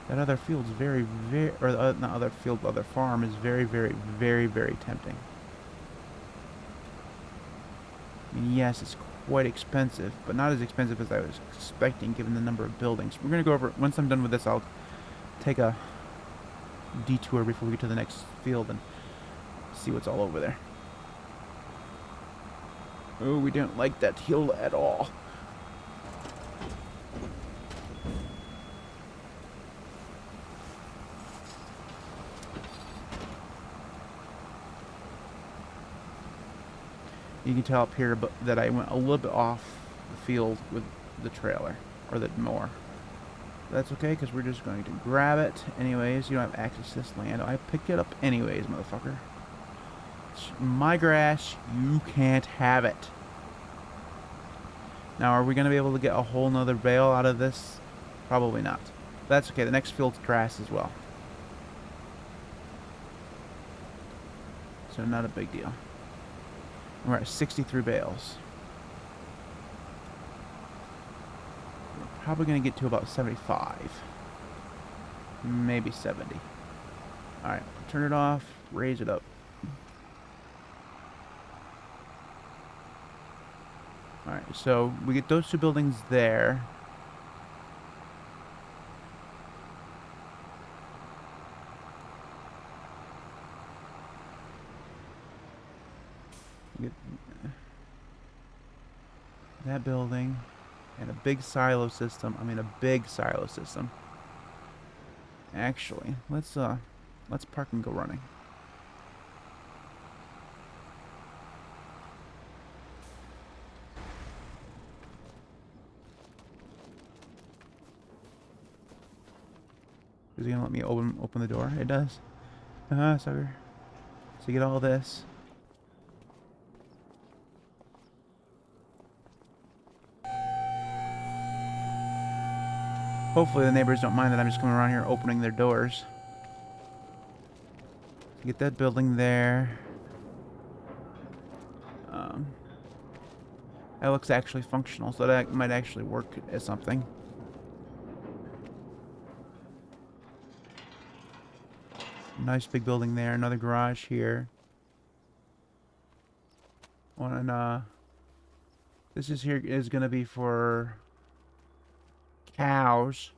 Speaker 1: That other field's very, or not other field, other farm is very, very, very, very tempting. I mean, yes, it's quite expensive, but not as expensive as I was expecting given the number of buildings. We're going to go over, once I'm done with this, I'll take a detour before we get to the next field and see what's all over there. Oh, we don't like that hill at all. You can tell up here that I went a little bit off the field with the trailer, or the mower. That's okay, because we're just going to grab it anyways. You don't have access to this land. I picked it up anyways, motherfucker. It's my grass. You can't have it. Now, are we going to be able to get a whole nother bale out of this? Probably not. That's okay. The next field's grass as well. So not a big deal. We're at 63 bales. We're probably going to get to about 75. Maybe 70. Alright, turn it off, raise it up. Alright, so we get those 2 buildings there. Get that building and a big silo system. I mean, a big silo system. Actually, let's park and go running. Is he gonna let me open the door? It does. Sucker. So you get all this. Hopefully the neighbors don't mind that I'm just coming around here opening their doors. Get that building there. That looks actually functional, so that might actually work as something. Nice big building there. Another garage here. This is here is gonna be for cows.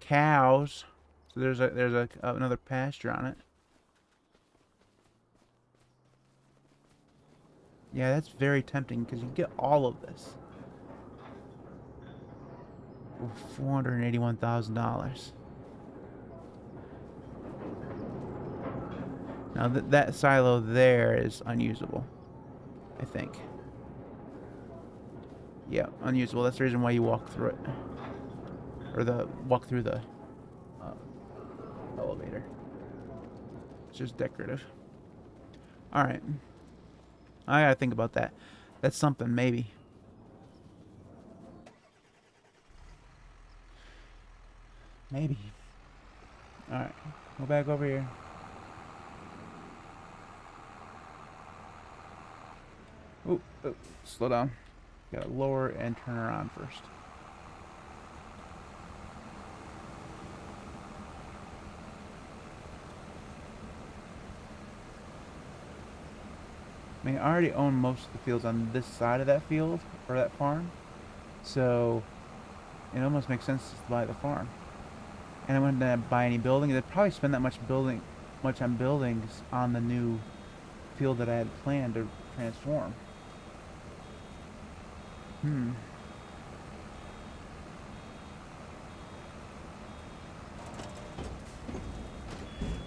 Speaker 1: So there's another pasture on it. Yeah, that's very tempting because you get all of this for $481,000. Now that silo there is unusable, I think. Yeah, unusable. That's the reason why you walk through it. Or walk through the elevator. It's just decorative. Alright. I gotta think about that. That's something, maybe. Maybe. Alright. Go back over here. Oh, slow down. Gotta lower and turn her on first. I mean, I already own most of the fields on this side of that field, or that farm. So, it almost makes sense to buy the farm. And I wouldn't buy any buildings. I'd probably spend that much on buildings on the new field that I had planned to transform.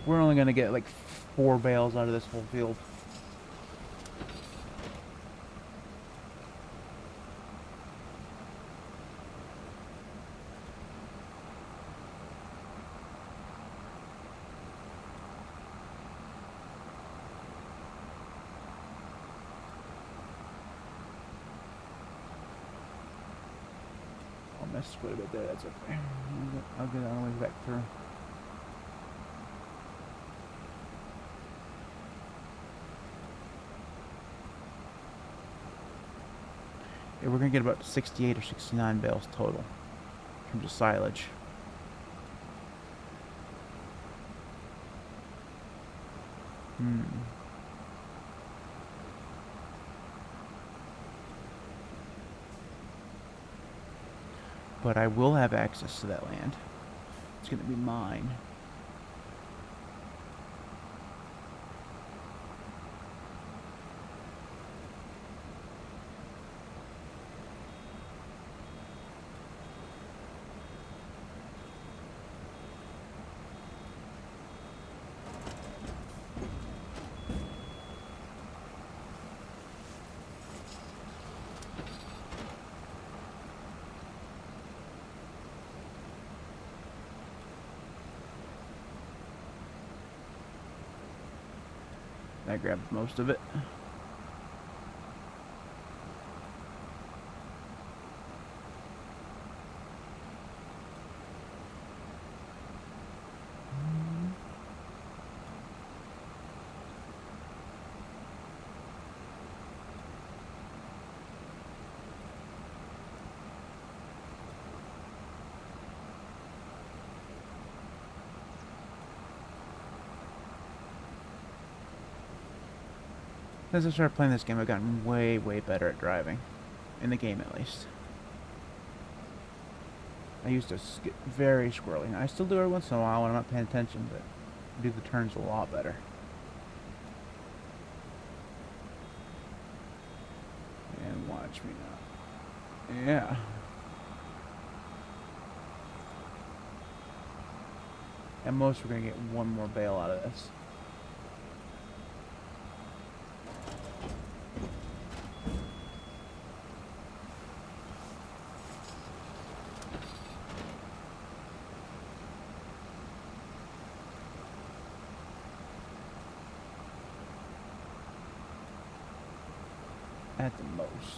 Speaker 1: We're only gonna get like 4 bales out of this whole field. I missed quite a bit there, that's okay. I'll get on the way back through. Yeah, we're gonna get about 68 or 69 bales total in terms of silage. But I will have access to that land. It's gonna be mine. I grabbed most of it. Since I started playing this game, I've gotten way, way better at driving. In the game, at least. I used to get very squirrely. I still do every once in a while when I'm not paying attention, but I do the turns a lot better. And watch me now. Yeah. At most, we're going to get 1 more bale out of this. At the most.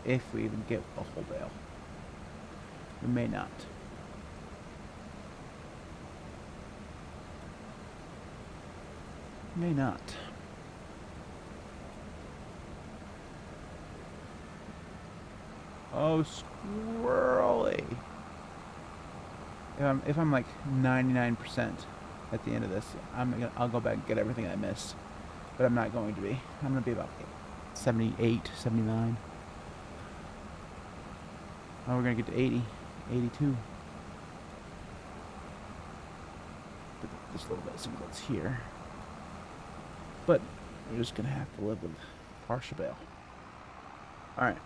Speaker 1: If we even get a whole bale. We may not. May not. Oh, squirrely. If I'm like 99% at the end of this, I'll go back and get everything I missed. But I'm not going to be. I'm going to be about 78, 79. Oh, we're going to get to 80, 82. But this little bit, see what's here. But we're just going to have to live with partial bale. Alright.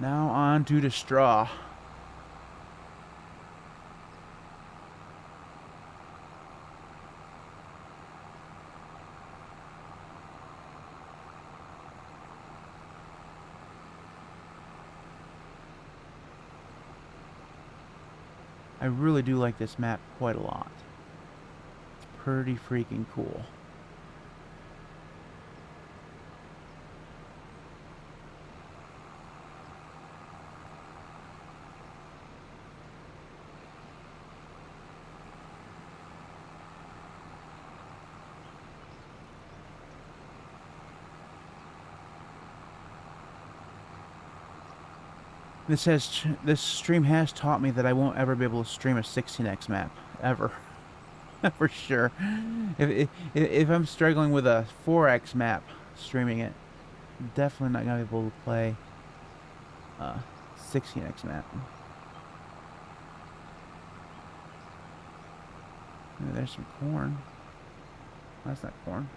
Speaker 1: Now on to the straw. I really do like this map quite a lot. It's pretty freaking cool. This stream has taught me that I won't ever be able to stream a 16x map ever, for sure. If I'm struggling with a 4x map, streaming it, I'm definitely not gonna be able to play 16x map. Maybe there's some corn. That's not corn.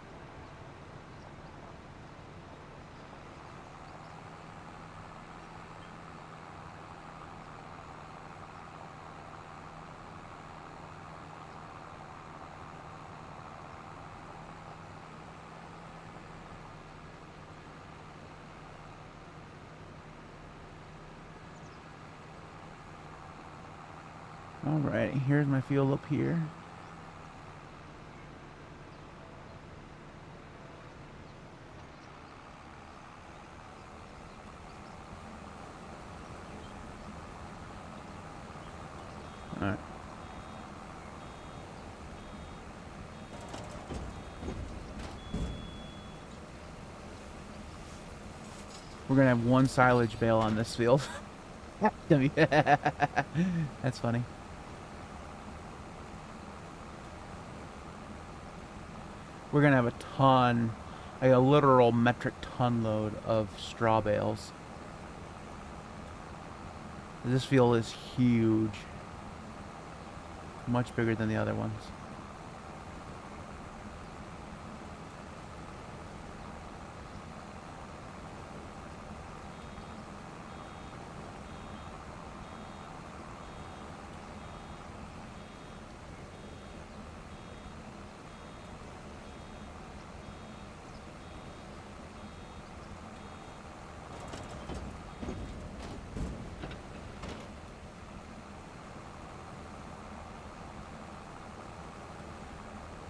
Speaker 1: Alright, here's my field up here. Alright. We're gonna have one silage bale on this field. That's funny. We're gonna have a ton, like a literal metric ton load of straw bales. This field is huge. Much bigger than the other ones.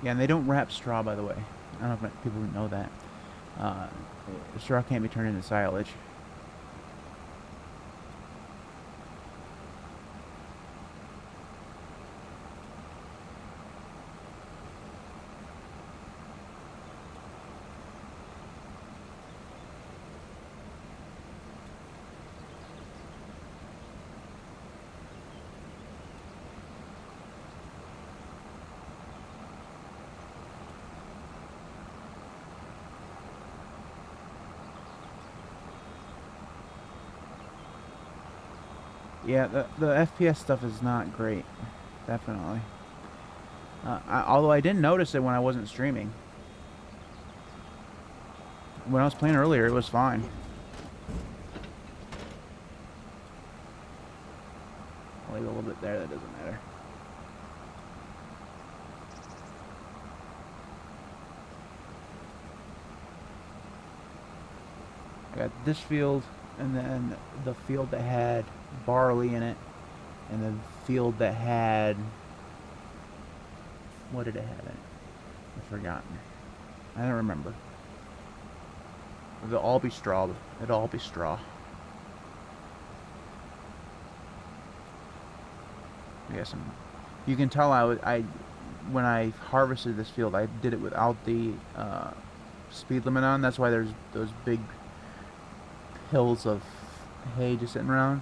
Speaker 1: Yeah, and they don't wrap straw, by the way. I don't know if people know that. Straw can't be turned into silage. Yeah, the FPS stuff is not great. Definitely. Although I didn't notice it when I wasn't streaming. When I was playing earlier, it was fine. I'll leave a little bit there, that doesn't matter. I got this field, and then the field that had barley in it, and the field that had... What did it have in it? I've forgotten. I don't remember. It'll all be straw. It'll all be straw. Yes, you can tell when I harvested this field, I did it without the speed limit on. That's why there's those big hills of hay just sitting around.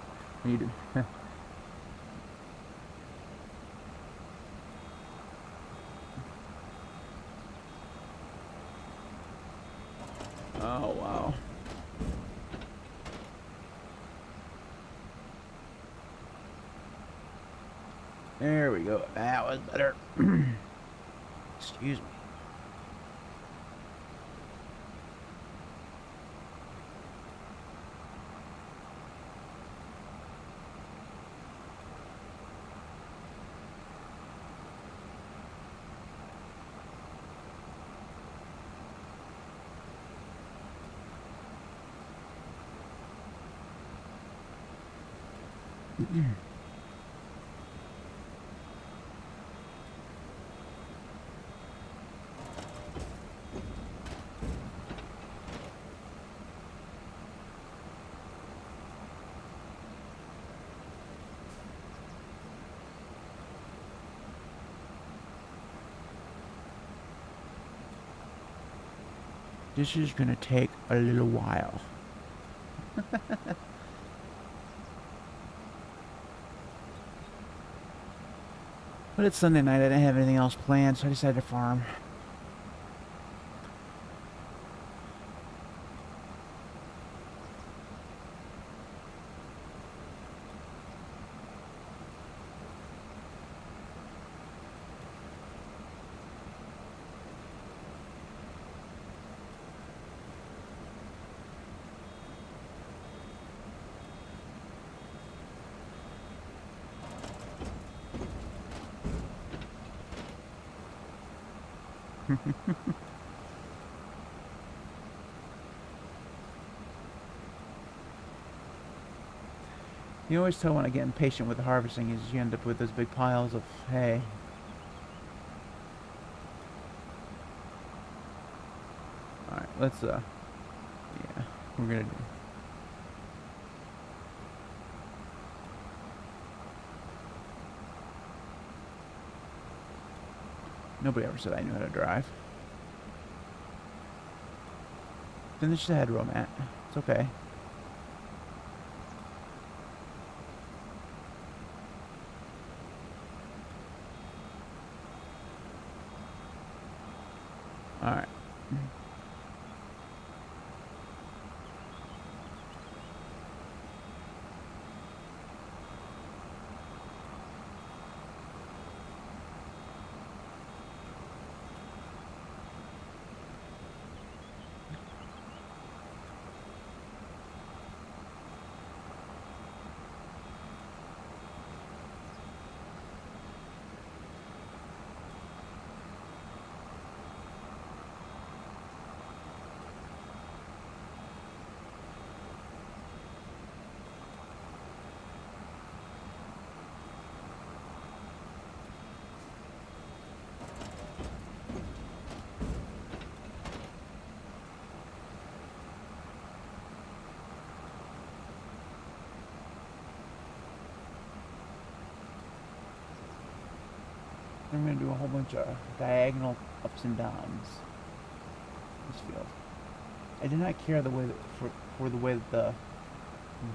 Speaker 1: Oh, wow. There we go. That was better. Excuse me. This is gonna take a little while. But it's Sunday night, I didn't have anything else planned, so I decided to farm. You always tell when I get impatient with the harvesting is you end up with those big piles of hay. Alright, let's, yeah, we're gonna do. Nobody ever said I knew how to drive. Finish ahead, Romat. It's okay. Alright. I'm gonna do a whole bunch of diagonal ups and downs. This field. I did not care the way that, for the way that the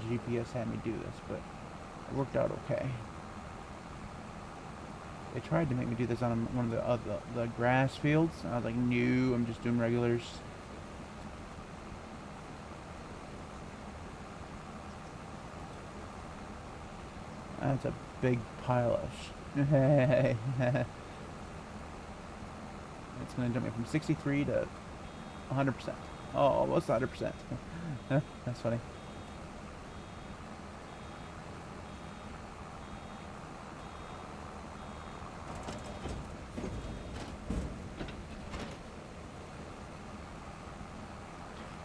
Speaker 1: GPS had me do this, but it worked out okay. They tried to make me do this on one of the grass fields. I was like, no, I'm just doing regulars. That's a big pile of Hey. It's going to jump me from 63 to 100%. Oh, almost 100%. That's funny.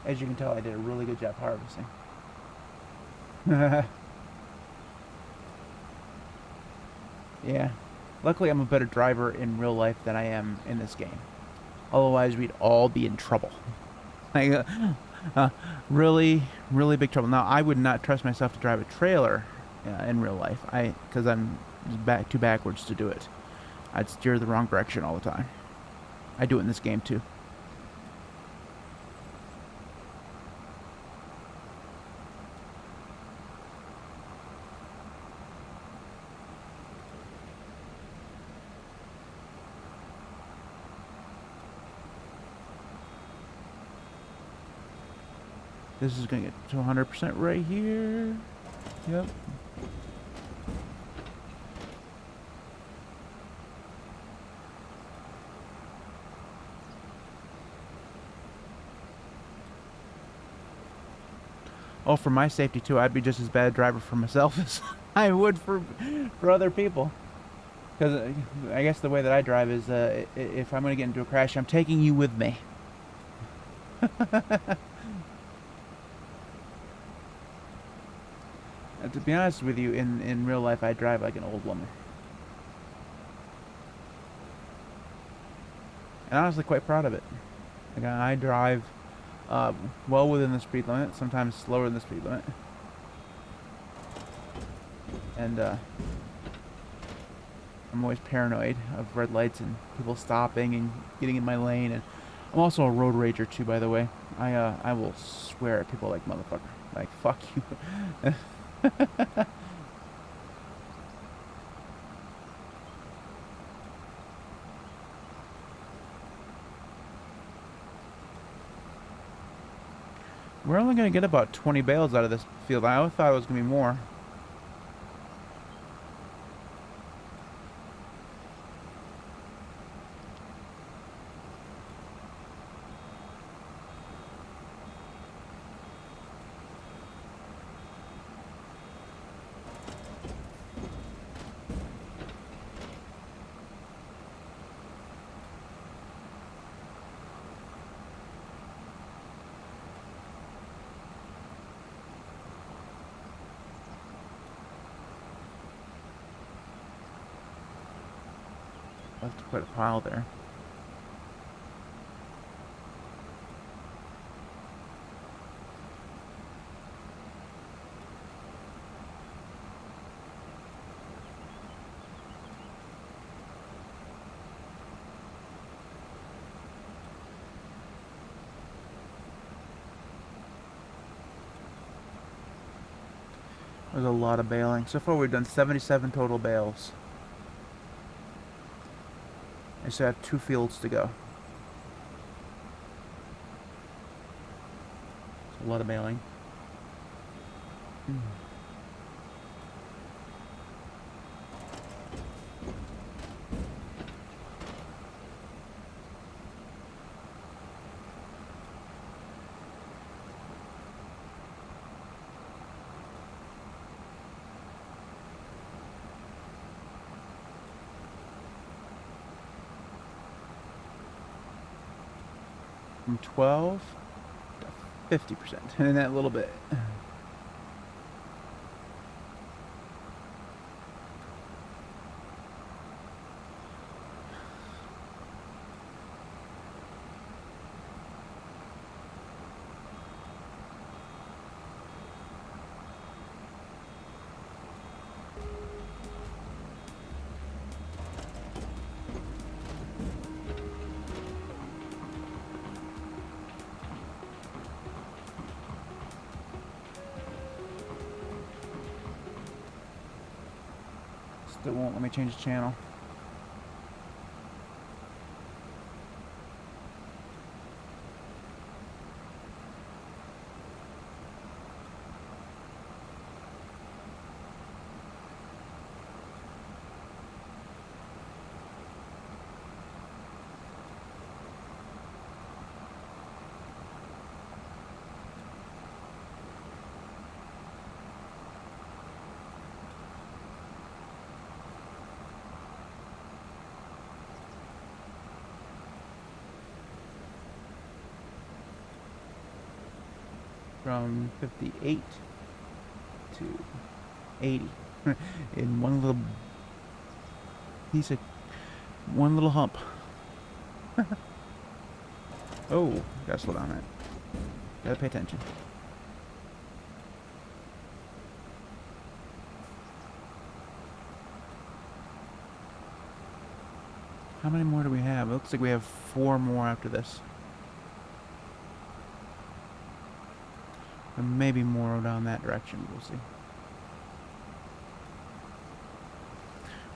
Speaker 1: As you can tell, I did a really good job harvesting. Yeah. Luckily, I'm a better driver in real life than I am in this game. Otherwise, we'd all be in trouble. Like, really, really big trouble. Now, I would not trust myself to drive a trailer in real life, because I'm too backwards to do it. I'd steer the wrong direction all the time. I do it in this game, too. This is going to get to 100% right here. Yep. Oh, for my safety too, I'd be just as bad a driver for myself as I would for other people. Because I guess the way that I drive is, if I'm going to get into a crash, I'm taking you with me. To be honest with you, in real life, I drive like an old woman. And honestly, quite proud of it. Like, I drive well within the speed limit, sometimes slower than the speed limit. And I'm always paranoid of red lights and people stopping and getting in my lane. And I'm also a road rager too, by the way. I will swear at people like motherfucker, like fuck you. We're only going to get about 20 bales out of this field. I thought it was going to be more. Left quite a pile there. There's a lot of baling. So far we've done 77 total bales. I still have 2 fields to go. It's a lot of baling. From 12 to 50% in that little bit. Still won't let me change the channel. From 58 to 80 in one little piece of one little hump. Oh, gotta slow down, man. Gotta pay attention. How many more do we have? It looks like we have 4 more after this. And maybe more down that direction, we'll see.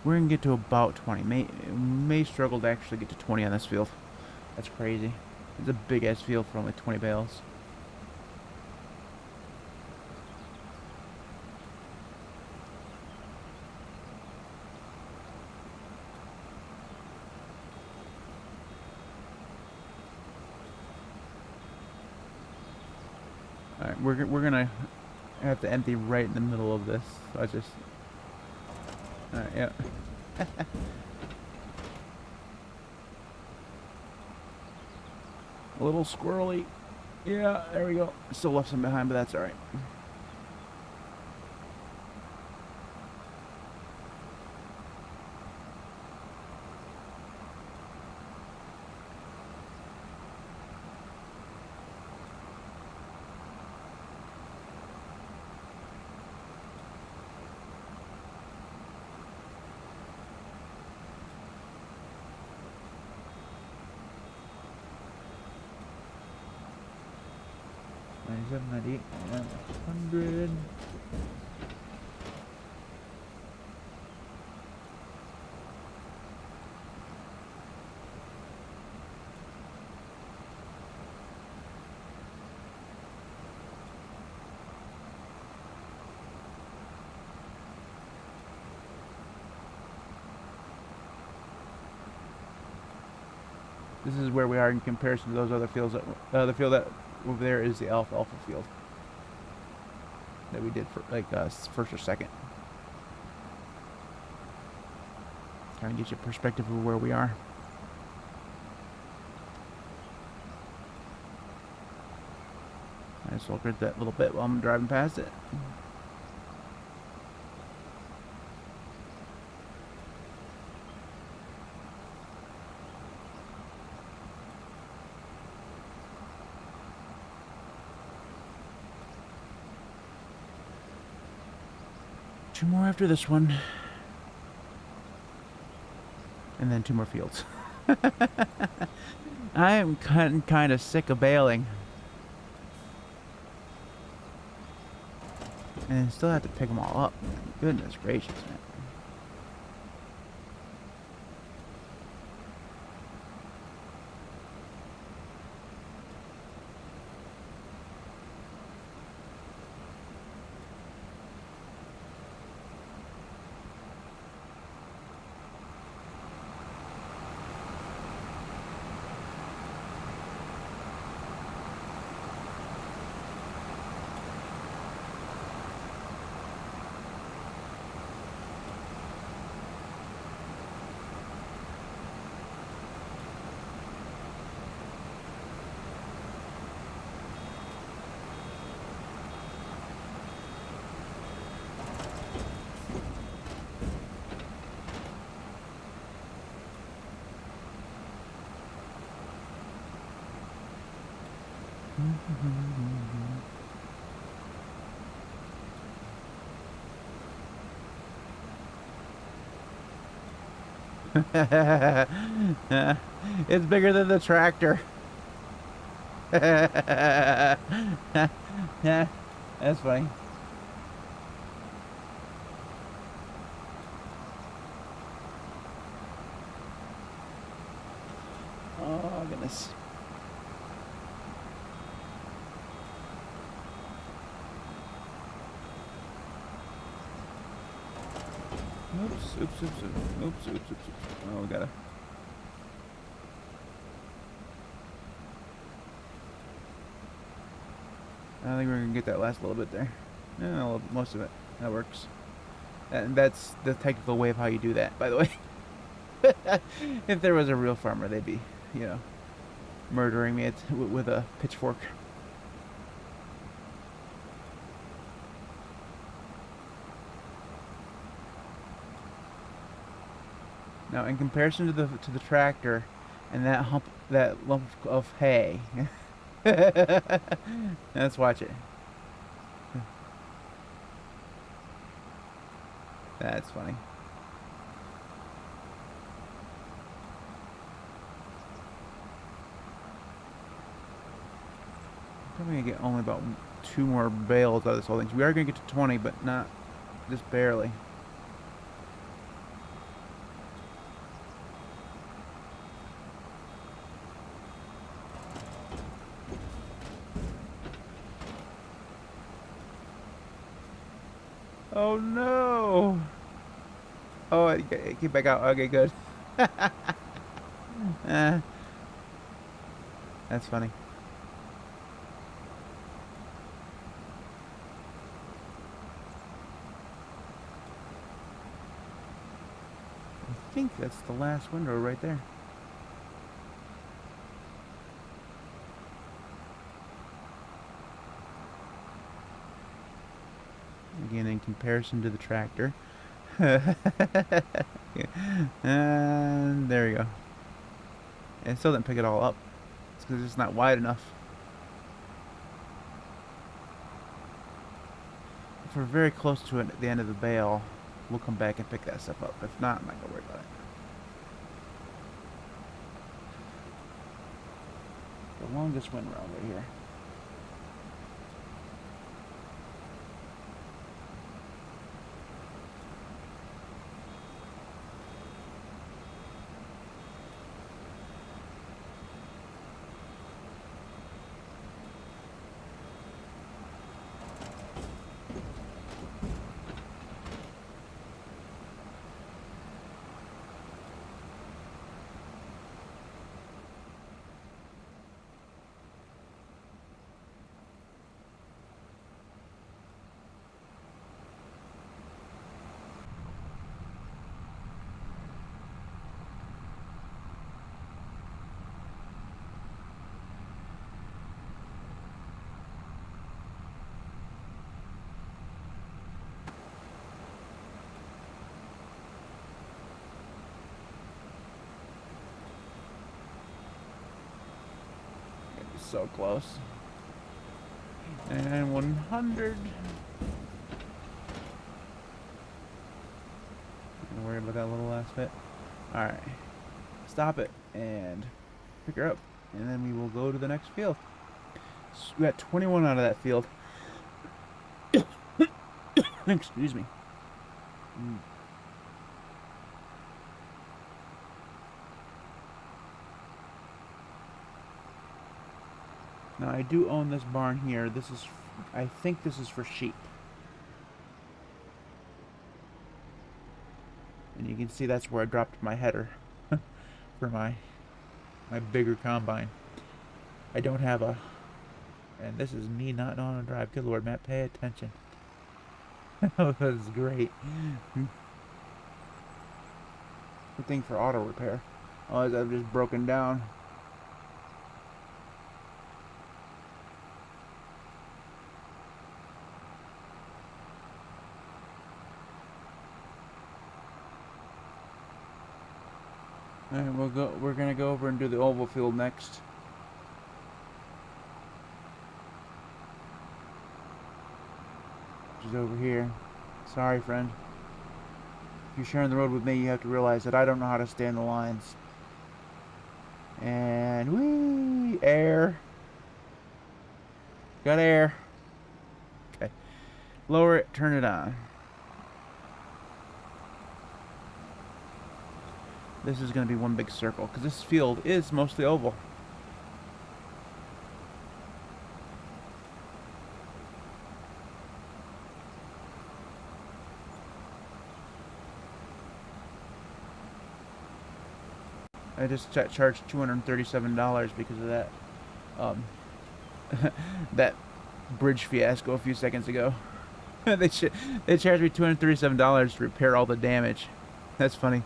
Speaker 1: We're gonna get to about 20. May struggle to actually get to 20 on this field. That's crazy. It's a big ass field for only 20 bales. Alright, we're gonna have to empty right in the middle of this. So I just... Alright, yeah. A little squirrely. Yeah, there we go. Still left some behind, but that's alright. $97, $98, $100. This is where we are in comparison to those other fields. The field that over there is the alfalfa field that we did for like first or second. Trying to get you a perspective of where we are. I just will grit that little bit while I'm driving past it. 2 more after this one. And then 2 more fields. I am kind of sick of bailing. And I still have to pick them all up. Goodness gracious, man. It's bigger than the tractor. Yeah, that's funny. Oh goodness. Oops. Oh, we gotta. I think we're gonna get that last little bit there. No, most of it. That works. And that's the technical way of how you do that, by the way. If there was a real farmer, they'd be, you know, murdering me with a pitchfork. Now, in comparison to the tractor and that lump of hay, let's watch it. That's funny. Probably gonna get only about 2 more bales out of this whole thing. So we are gonna get to 20, but not just barely. Oh no! Oh, it came back out. Okay, good. That's funny. I think that's the last window right there. Again, in comparison to the tractor. And there we go. And it still didn't pick it all up. It's because it's not wide enough. If we're very close to it at the end of the bale, we'll come back and pick that stuff up. If not, I'm not gonna worry about it. The longest windrow right here. So close. And 100. worry about that little last bit. Alright. Stop it and pick her up. And then we will go to the next field. So we got 21 out of that field. Excuse me. Now I do own this barn here. This is, I think this is for sheep. And you can see that's where I dropped my header for my bigger combine. I don't have a, and this is me not knowing how to drive. Good Lord, Matt, pay attention. That was great. Good thing for auto repair. Otherwise I've just broken down. Alright, we're gonna go over and do the oval field next. Which is over here. Sorry, friend. If you're sharing the road with me, you have to realize that I don't know how to stay in the lines. And whee! Air. Got air. Okay. Lower it, turn it on. This is going to be one big circle, because this field is mostly oval. I just charged $237 because of that that bridge fiasco a few seconds ago. They charged me $237 to repair all the damage. That's funny.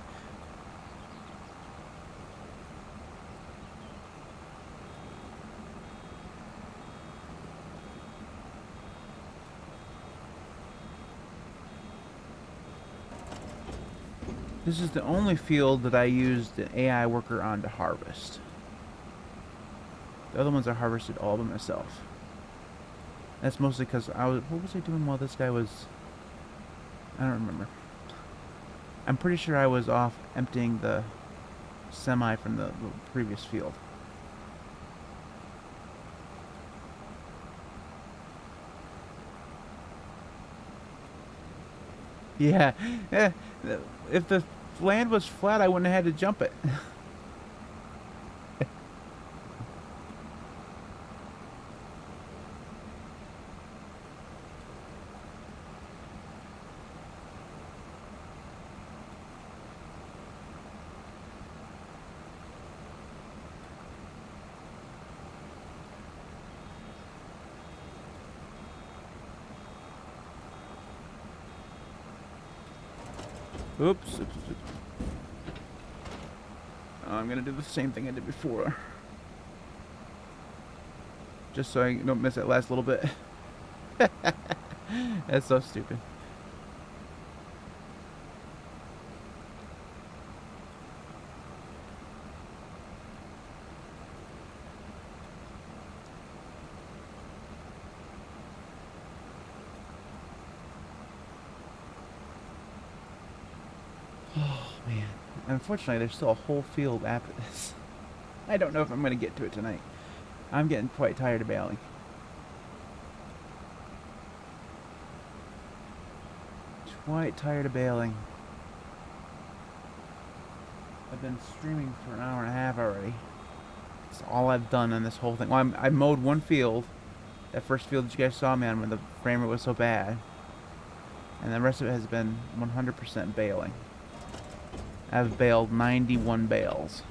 Speaker 1: This is the only field that I used an AI worker on to harvest. The other ones I harvested all by myself. That's mostly because what was I doing while this guy was... I don't remember. I'm pretty sure I was off emptying the semi from the previous field. Yeah. If the land was flat, I wouldn't have had to jump it. Oops. Oh, I'm gonna do the same thing I did before. Just so I don't miss that last little bit. That's so stupid. Unfortunately, there's still a whole field after this. I don't know if I'm going to get to it tonight. I'm getting quite tired of bailing. Quite tired of bailing. I've been streaming for an hour and a half already. That's all I've done on this whole thing. Well, I mowed one field. That first field that you guys saw me on when the frame rate was so bad. And the rest of it has been 100% bailing. I've baled 91 bales.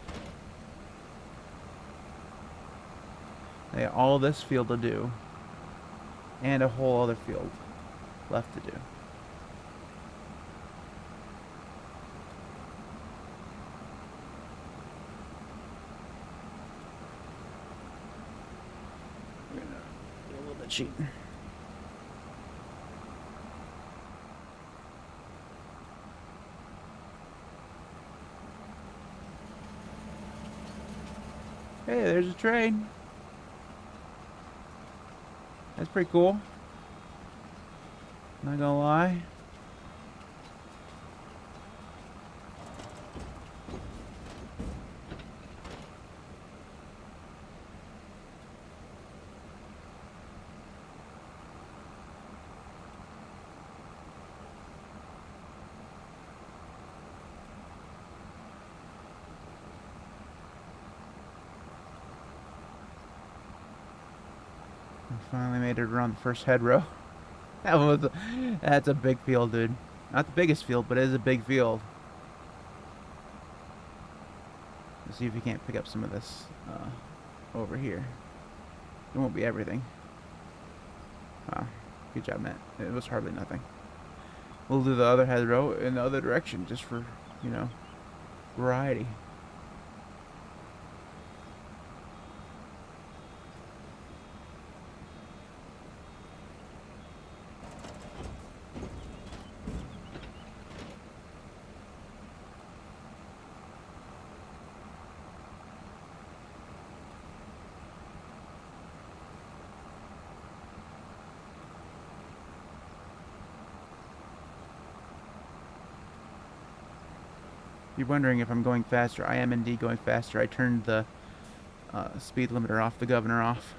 Speaker 1: I got all this field to do, and a whole other field left to do. We're gonna do a little bit cheating. Hey, there's a train. That's pretty cool. Not gonna lie. I finally made it around the first hedgerow. That's a big field, dude. Not the biggest field, but it is a big field. Let's see if we can't pick up some of this over here. It won't be everything. Wow, good job, Matt. It was hardly nothing. We'll do the other hedgerow in the other direction, just for, you know, variety. You're wondering if I'm going faster. I am indeed going faster. I turned the speed limiter off, the governor off.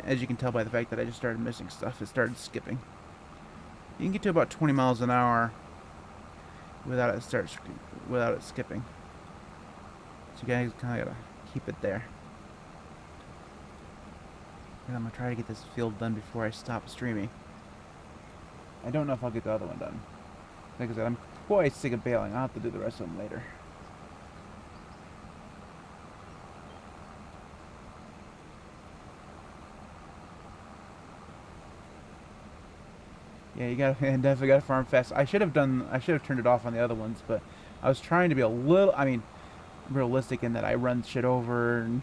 Speaker 1: As you can tell by the fact that I just started missing stuff, it started skipping. You can get to about 20 miles an hour without it skipping. So you guys kind of gotta keep it there. And I'm gonna try to get this field done before I stop streaming. I don't know if I'll get the other one done. Like I said, I'm quite sick of bailing. I'll have to do the rest of them later. Yeah, you definitely gotta farm fast. I should have turned it off on the other ones, but I was trying to be a little, realistic in that I run shit over and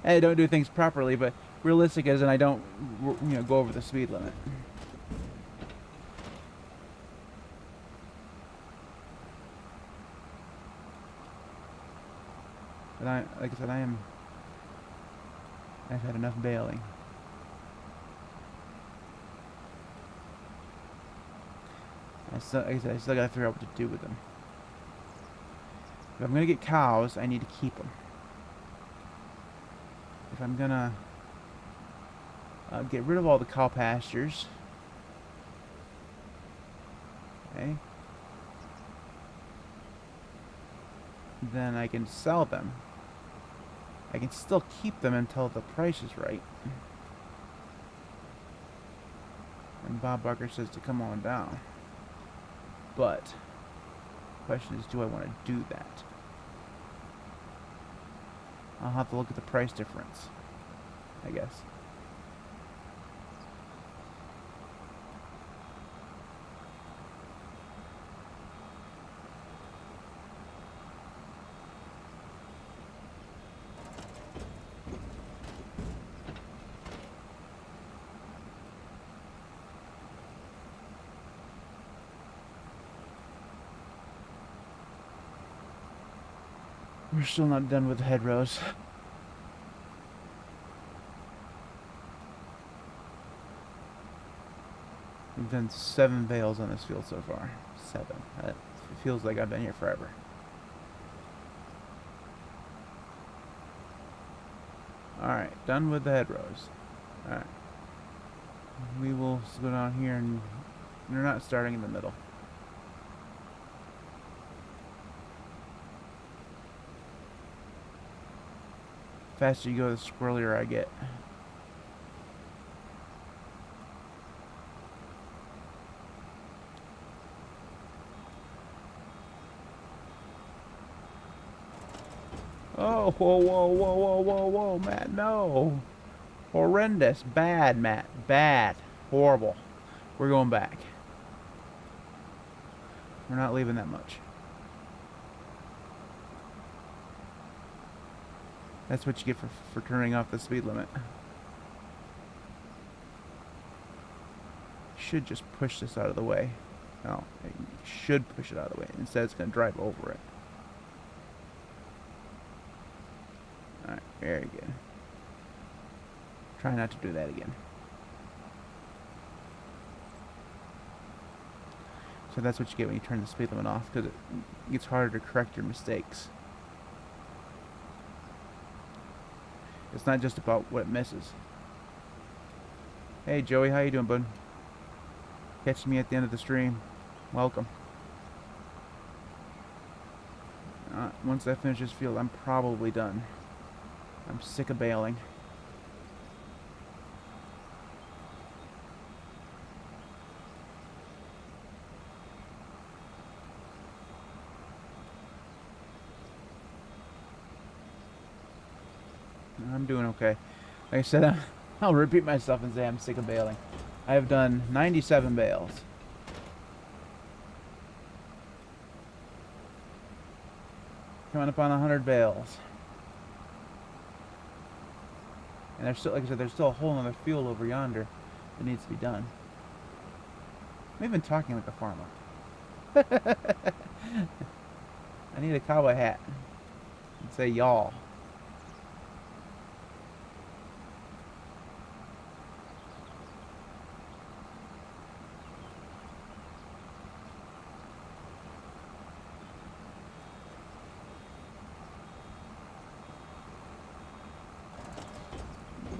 Speaker 1: I don't do things properly, but realistic as in I don't, go over the speed limit. But like I said, I've had enough bailing. Like I said, I still gotta figure out what to do with them. If I'm gonna get cows, I need to keep them. If I'm gonna get rid of all the cow pastures, okay, then I can sell them. I can still keep them until the price is right. And Bob Barker says to come on down. But the question is, do I want to do that? I'll have to look at the price difference, I guess. We're still not done with the hedgerows. We've done 7 bales on this field so far. 7. It feels like I've been here forever. Alright, done with the hedgerows. Alright. We will go down here and we're not starting in the middle. Faster you go, the squirrelier I get. Oh, whoa, whoa, whoa, whoa, whoa, whoa, Matt, no. Horrendous. Bad, Matt. Bad. Horrible. We're going back. We're not leaving that much. That's what you get for turning off the speed limit. Should just push this out of the way. No, it should push it out of the way. Instead, it's going to drive over it. Alright, very good. Try not to do that again. So that's what you get when you turn the speed limit off, because it gets harder to correct your mistakes. It's not just about what it misses. Hey Joey, how you doing, bud? Catching me at the end of the stream. Welcome. Once I finish this field, I'm probably done. I'm sick of bailing. I'm doing okay. Like I said, I'll repeat myself and say I'm sick of bailing. I have done 97 bales. Coming up on 100 bales. And there's still, like I said, there's still a whole other field over yonder that needs to be done. I'm even talking like a farmer. I need a cowboy hat. And say y'all.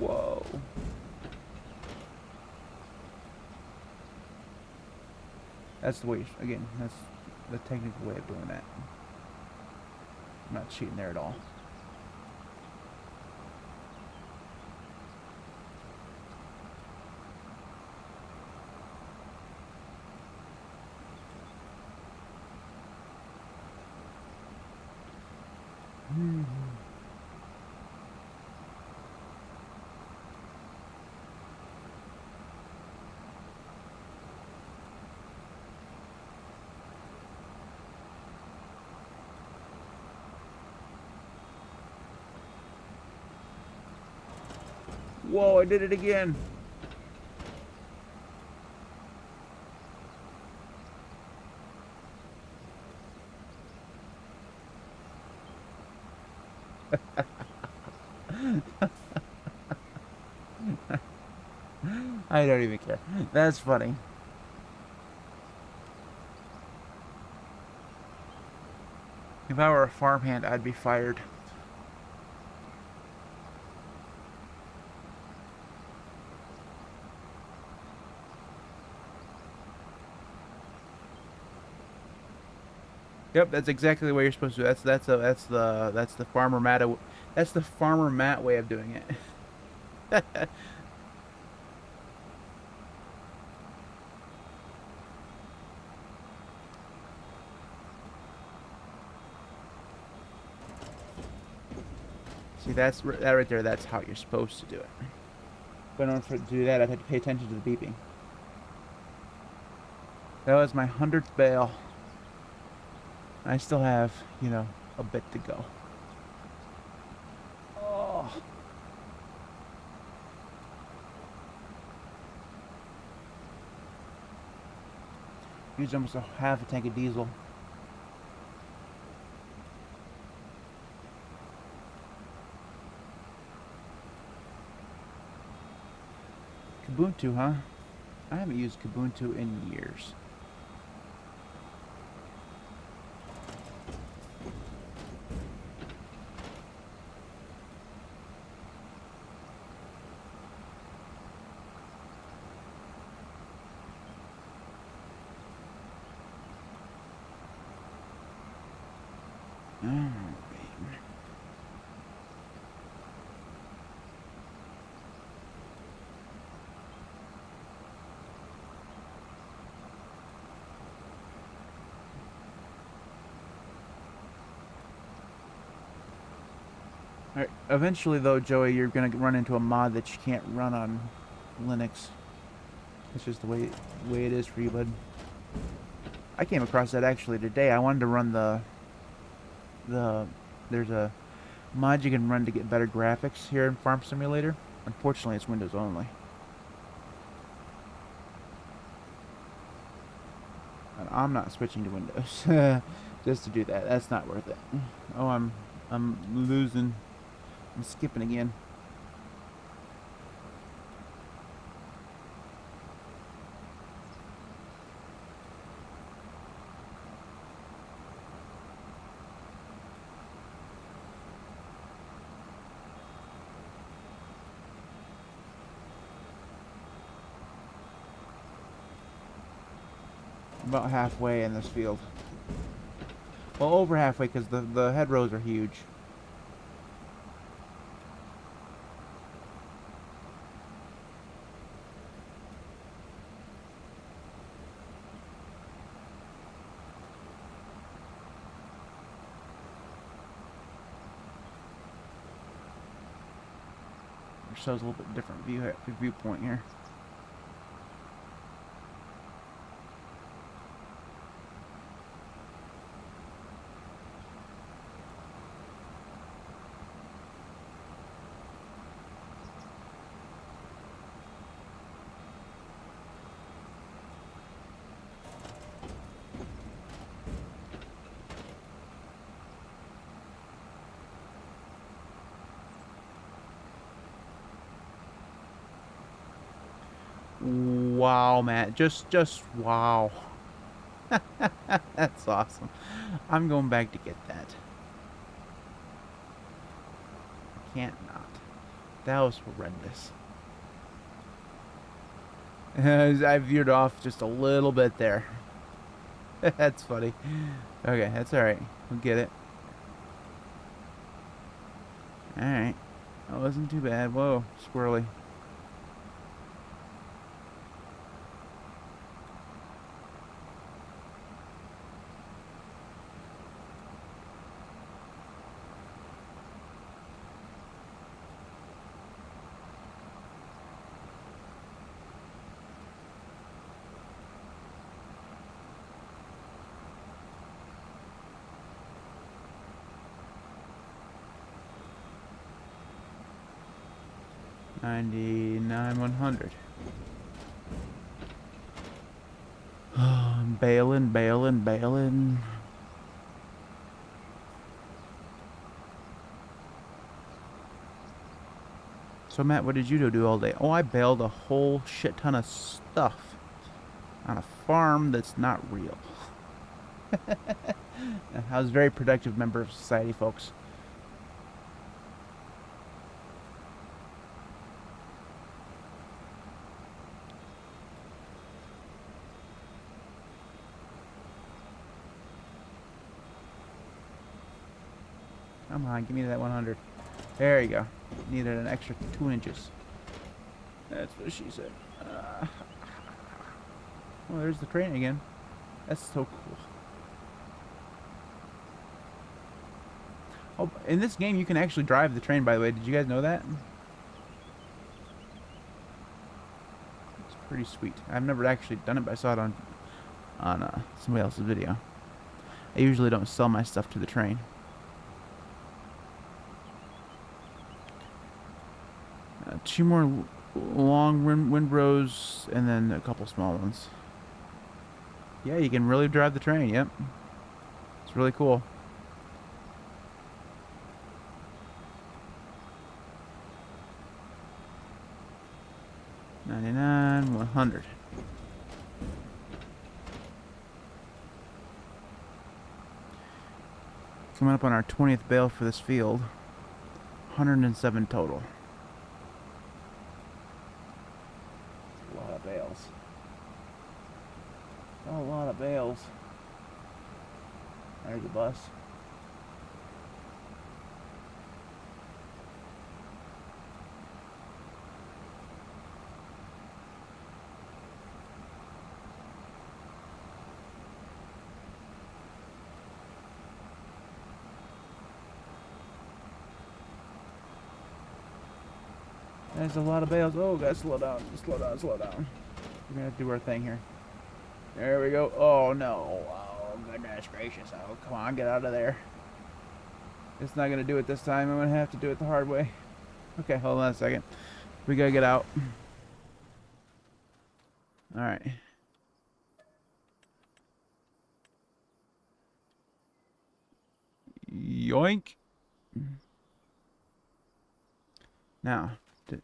Speaker 1: Whoa. That's the way, again, that's the technical way of doing that. I'm not cheating there at all. Whoa, I did it again. I don't even care. That's funny. If I were a farmhand, I'd be fired. Yep, that's exactly the way you're supposed to. That's the farmer Matt. That's the farmer Matt way of doing it. See, that right there. That's how you're supposed to do it. But in order to do that, I'd have to pay attention to the beeping. That was my 100th bale. I still have, you know, a bit to go. Oh. Used almost a half a tank of diesel. Kubuntu, huh? I haven't used Kubuntu in years. Alright, eventually though, Joey, you're gonna run into a mod that you can't run on Linux. It's just the way it is for you, bud. I came across that actually today. I wanted to run there's a mod you can run to get better graphics here in Farm Simulator. Unfortunately, it's Windows only. And I'm not switching to Windows just to do that. That's not worth it. Oh, I'm losing. I'm skipping again. About halfway in this field. Well, over halfway because the hedgerows are huge. ourselves a little bit different viewpoint here. Wow, Matt. Just wow. That's awesome. I'm going back to get that. I can't not. That was horrendous. I veered off just a little bit there. That's funny. Okay, that's alright. We'll get it. Alright. That wasn't too bad. Whoa, squirrely. $99, $100. Bailing. So Matt, what did you do all day? Oh, I bailed a whole shit ton of stuff on a farm that's not real. I was a very productive member of society, folks. Come on, give me that 100. There you go. Needed an extra 2 inches. That's what she said. Well, there's the train again. That's so cool. Oh, in this game you can actually drive the train, by the way. Did you guys know that? It's pretty sweet. I've never actually done it, but I saw it on somebody else's video. I usually don't sell my stuff to the train. Two more long windrows and then a couple small ones. Yeah, you can really drive the train. Yep. It's really cool. $99, $100. Coming up on our 20th bale for this field. 107 total. A lot of bales. A lot of bales. There's the bus. There's a lot of bales. Oh, gotta slow down. Slow down. We're gonna have to do our thing here. There we go. Oh, no. Oh, goodness gracious. Oh, come on. Get out of there. It's not gonna do it this time. I'm gonna have to do it the hard way. Okay, hold on a second. We gotta get out. Alright. Yoink. Now,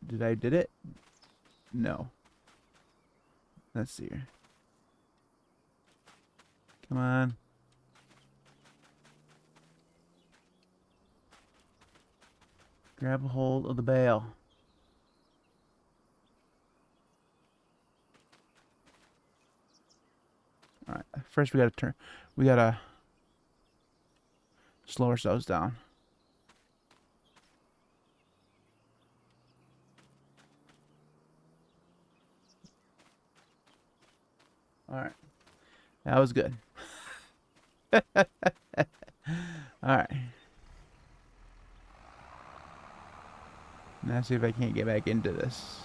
Speaker 1: did I did it? No. Let's see here. Come on. Grab a hold of the bale. Alright, first we gotta turn. We gotta slow ourselves down. Alright. That was good. Alright. Now see if I can't get back into this.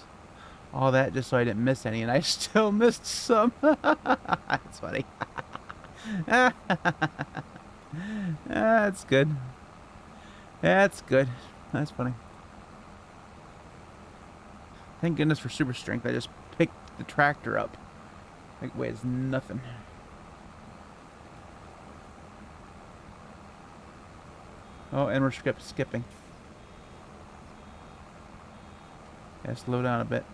Speaker 1: All that just so I didn't miss any, and I still missed some. That's funny. That's good. That's good. That's funny. Thank goodness for super strength. I just picked the tractor up. Like weighs nothing. Oh, and we're skipping. Yeah, slow down a bit.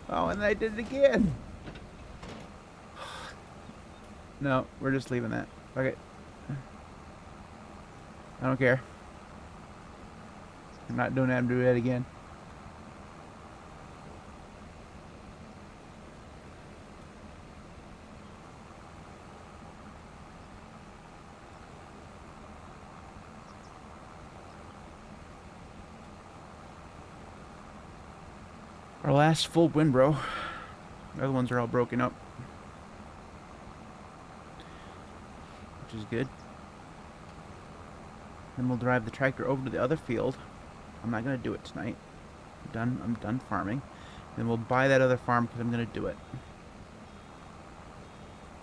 Speaker 1: Oh, and I did it again. No, we're just leaving that. Okay. I don't care. I'm not doing that. I'm doing that again. Our last full windrow. The other ones are all broken up, which is good. Then we'll drive the tractor over to the other field. I'm not gonna do it tonight. I'm done farming. Then we'll buy that other farm because I'm gonna do it.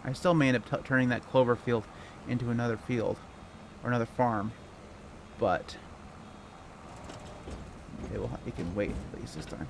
Speaker 1: I still may end up turning that clover field into another field or another farm, but it can wait at least this time.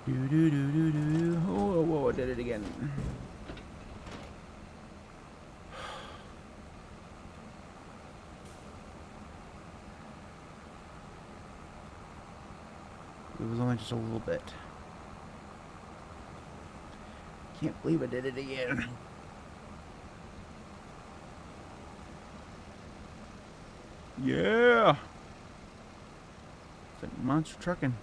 Speaker 1: Do do do do do. Oh, whoa, I did it again. It was only just a little bit. Can't believe I did it again. Yeah. It's like monster trucking.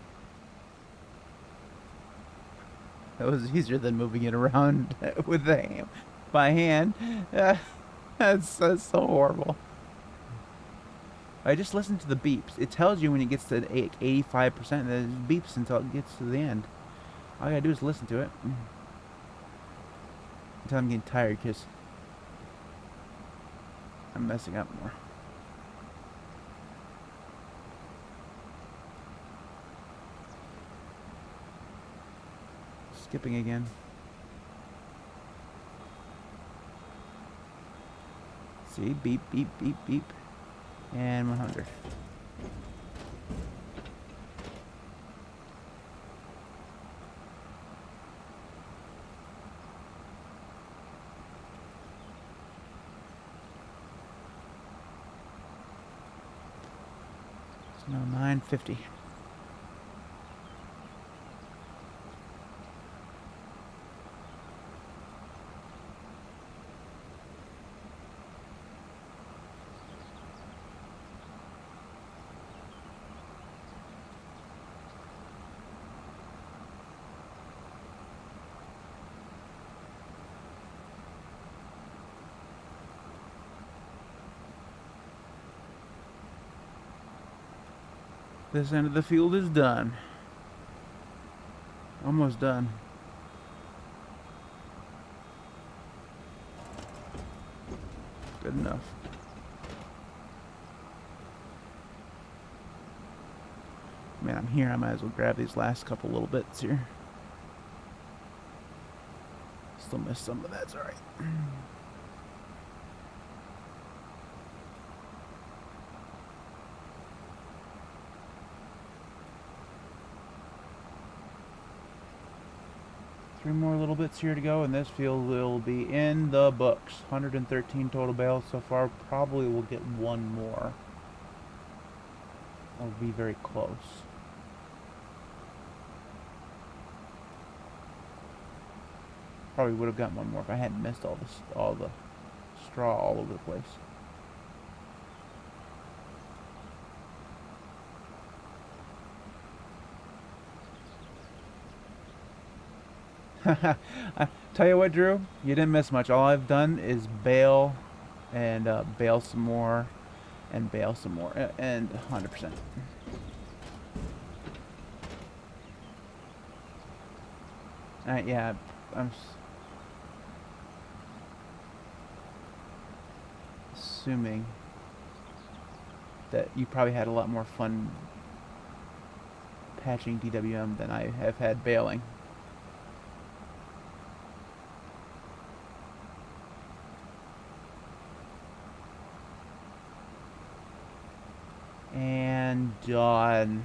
Speaker 1: That was easier than moving it around with the by hand. That's so horrible. I just listened to the beeps. It tells you when it gets to 85%, that it beeps until it gets to the end. All I gotta do is listen to it. Until I'm getting tired because I'm messing up more. Skipping again. See, beep, beep, beep, beep. And 100. It's now 950. This end of the field is done. Almost done. Good enough. Man, I'm here. I might as well grab these last couple little bits here. Still missed some, but that's alright. 3 more little bits here to go, and this field will be in the books. 113 total bales so far. Probably will get one more. I'll be very close. Probably would have gotten one more if I hadn't missed all the straw all over the place. I tell you what, Drew, you didn't miss much. All I've done is bail and bail some more and bail some more and 100%. Yeah, I'm assuming that you probably had a lot more fun patching DWM than I have had bailing. And done.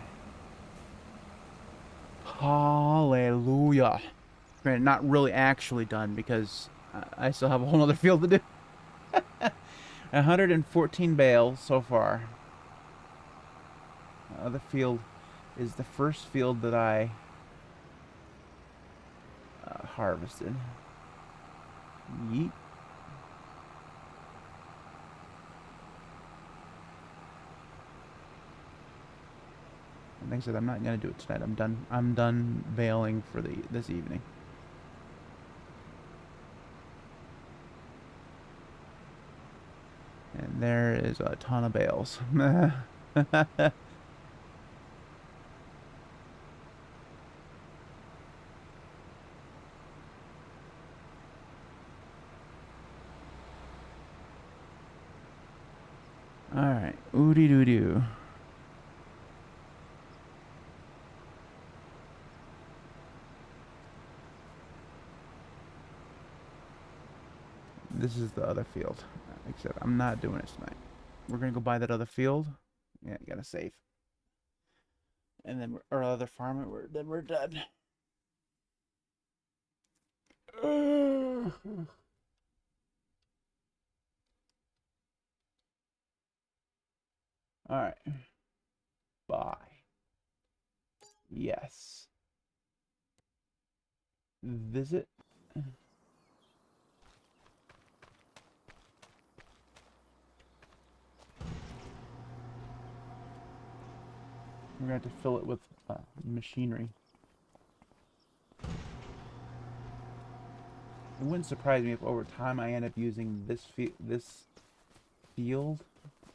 Speaker 1: Hallelujah. Granted, not really actually done because I still have a whole other field to do. 114 bales so far. The other field is the first field that I harvested. Yeet. And like I said, I'm not gonna do it tonight. I'm done bailing for this evening. And there is a ton of bales. Alright, oodie doo doo. This is the other field. Like I said, I'm not doing it tonight. We're gonna go buy that other field. Yeah, you gotta save. And then our other farm, then we're done. Alright. Bye. Yes. Visit. We're going to have to fill it with machinery. It wouldn't surprise me if over time I end up using this field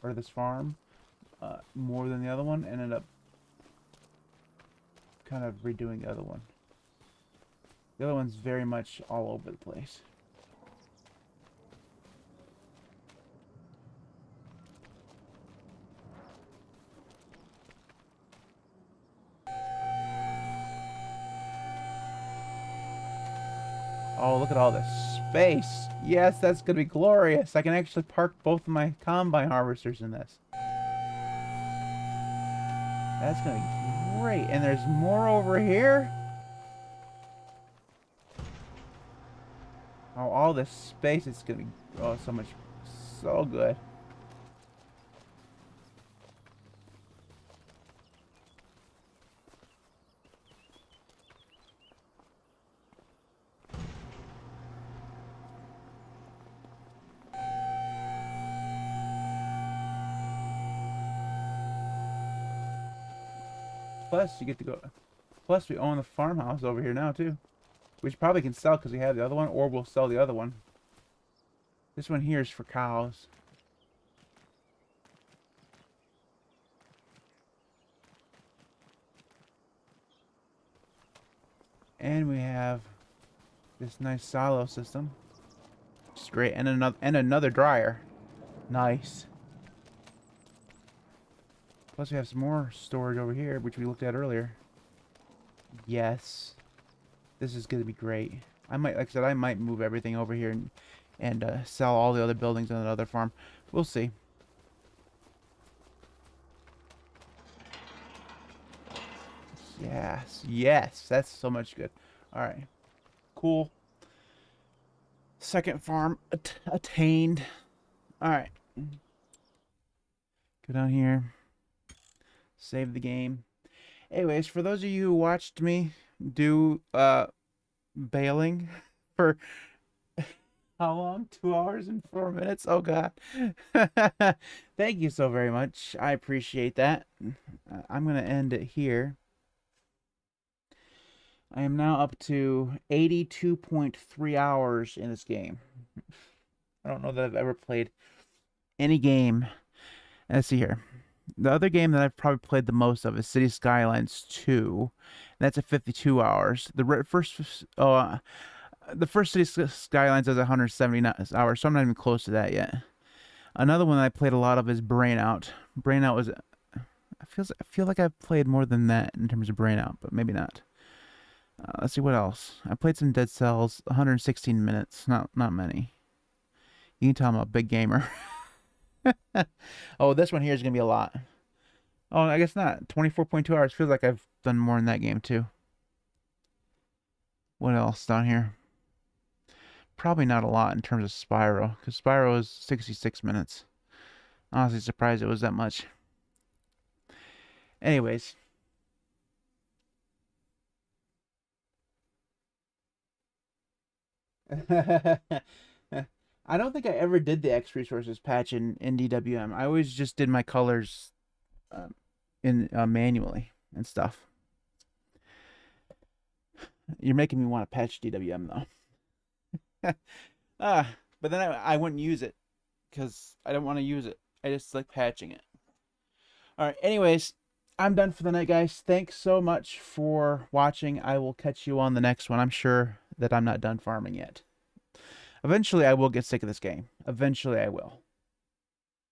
Speaker 1: or this farm more than the other one and end up kind of redoing the other one. The other one's very much all over the place. Oh, look at all this space. Yes, that's going to be glorious. I can actually park both of my combine harvesters in this. That's going to be great. And there's more over here. Oh, all this space. It's going to be so much, so good. Plus, you get to go. Plus, we own the farmhouse over here now, too. Which probably can sell because we have the other one, or we'll sell the other one. This one here is for cows. And we have this nice silo system. It's great. And another dryer. Nice. Plus we have some more storage over here, which we looked at earlier. Yes. This is going to be great. I might, like I said, I might move everything over here and sell all the other buildings on another farm. We'll see. Yes. Yes. That's so much good. Alright. Cool. Second farm attained. Alright. Go down here. Save the game. Anyways, for those of you who watched me do bailing for how long? 2 hours and 4 minutes? Oh God. Thank you so very much. I appreciate that. I'm gonna end it here. I am now up to 82.3 hours in this game. I don't know that I've ever played any game. Let's see here. The other game that I've probably played the most of is City Skylines 2. That's at 52 hours. The first City Skylines has 170 hours, so I'm not even close to that yet. Another one that I played a lot of is Brainout. Brainout was, I feel like I've played more than that in terms of Brainout, but maybe not. Let's see what else. I played some Dead Cells, 116 minutes, not many. You can tell I'm a big gamer. Oh, this one here is gonna be a lot. Oh, I guess not. 24.2 hours feels like I've done more in that game too. What else down here? Probably not a lot in terms of Spyro, because Spyro is 66 minutes. Honestly, surprised it was that much. Anyways. I don't think I ever did the X resources patch in DWM. I always just did my colors in manually and stuff. You're making me want to patch DWM though. But then I wouldn't use it because I don't want to use it. I just like patching it. All right. Anyways, I'm done for the night, guys. Thanks so much for watching. I will catch you on the next one. I'm sure that I'm not done farming yet. Eventually, I will get sick of this game. Eventually, I will.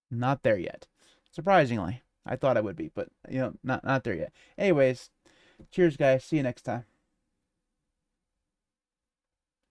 Speaker 1: Not there yet. Surprisingly, I thought I would be, but not there yet. Anyways, cheers, guys. See you next time.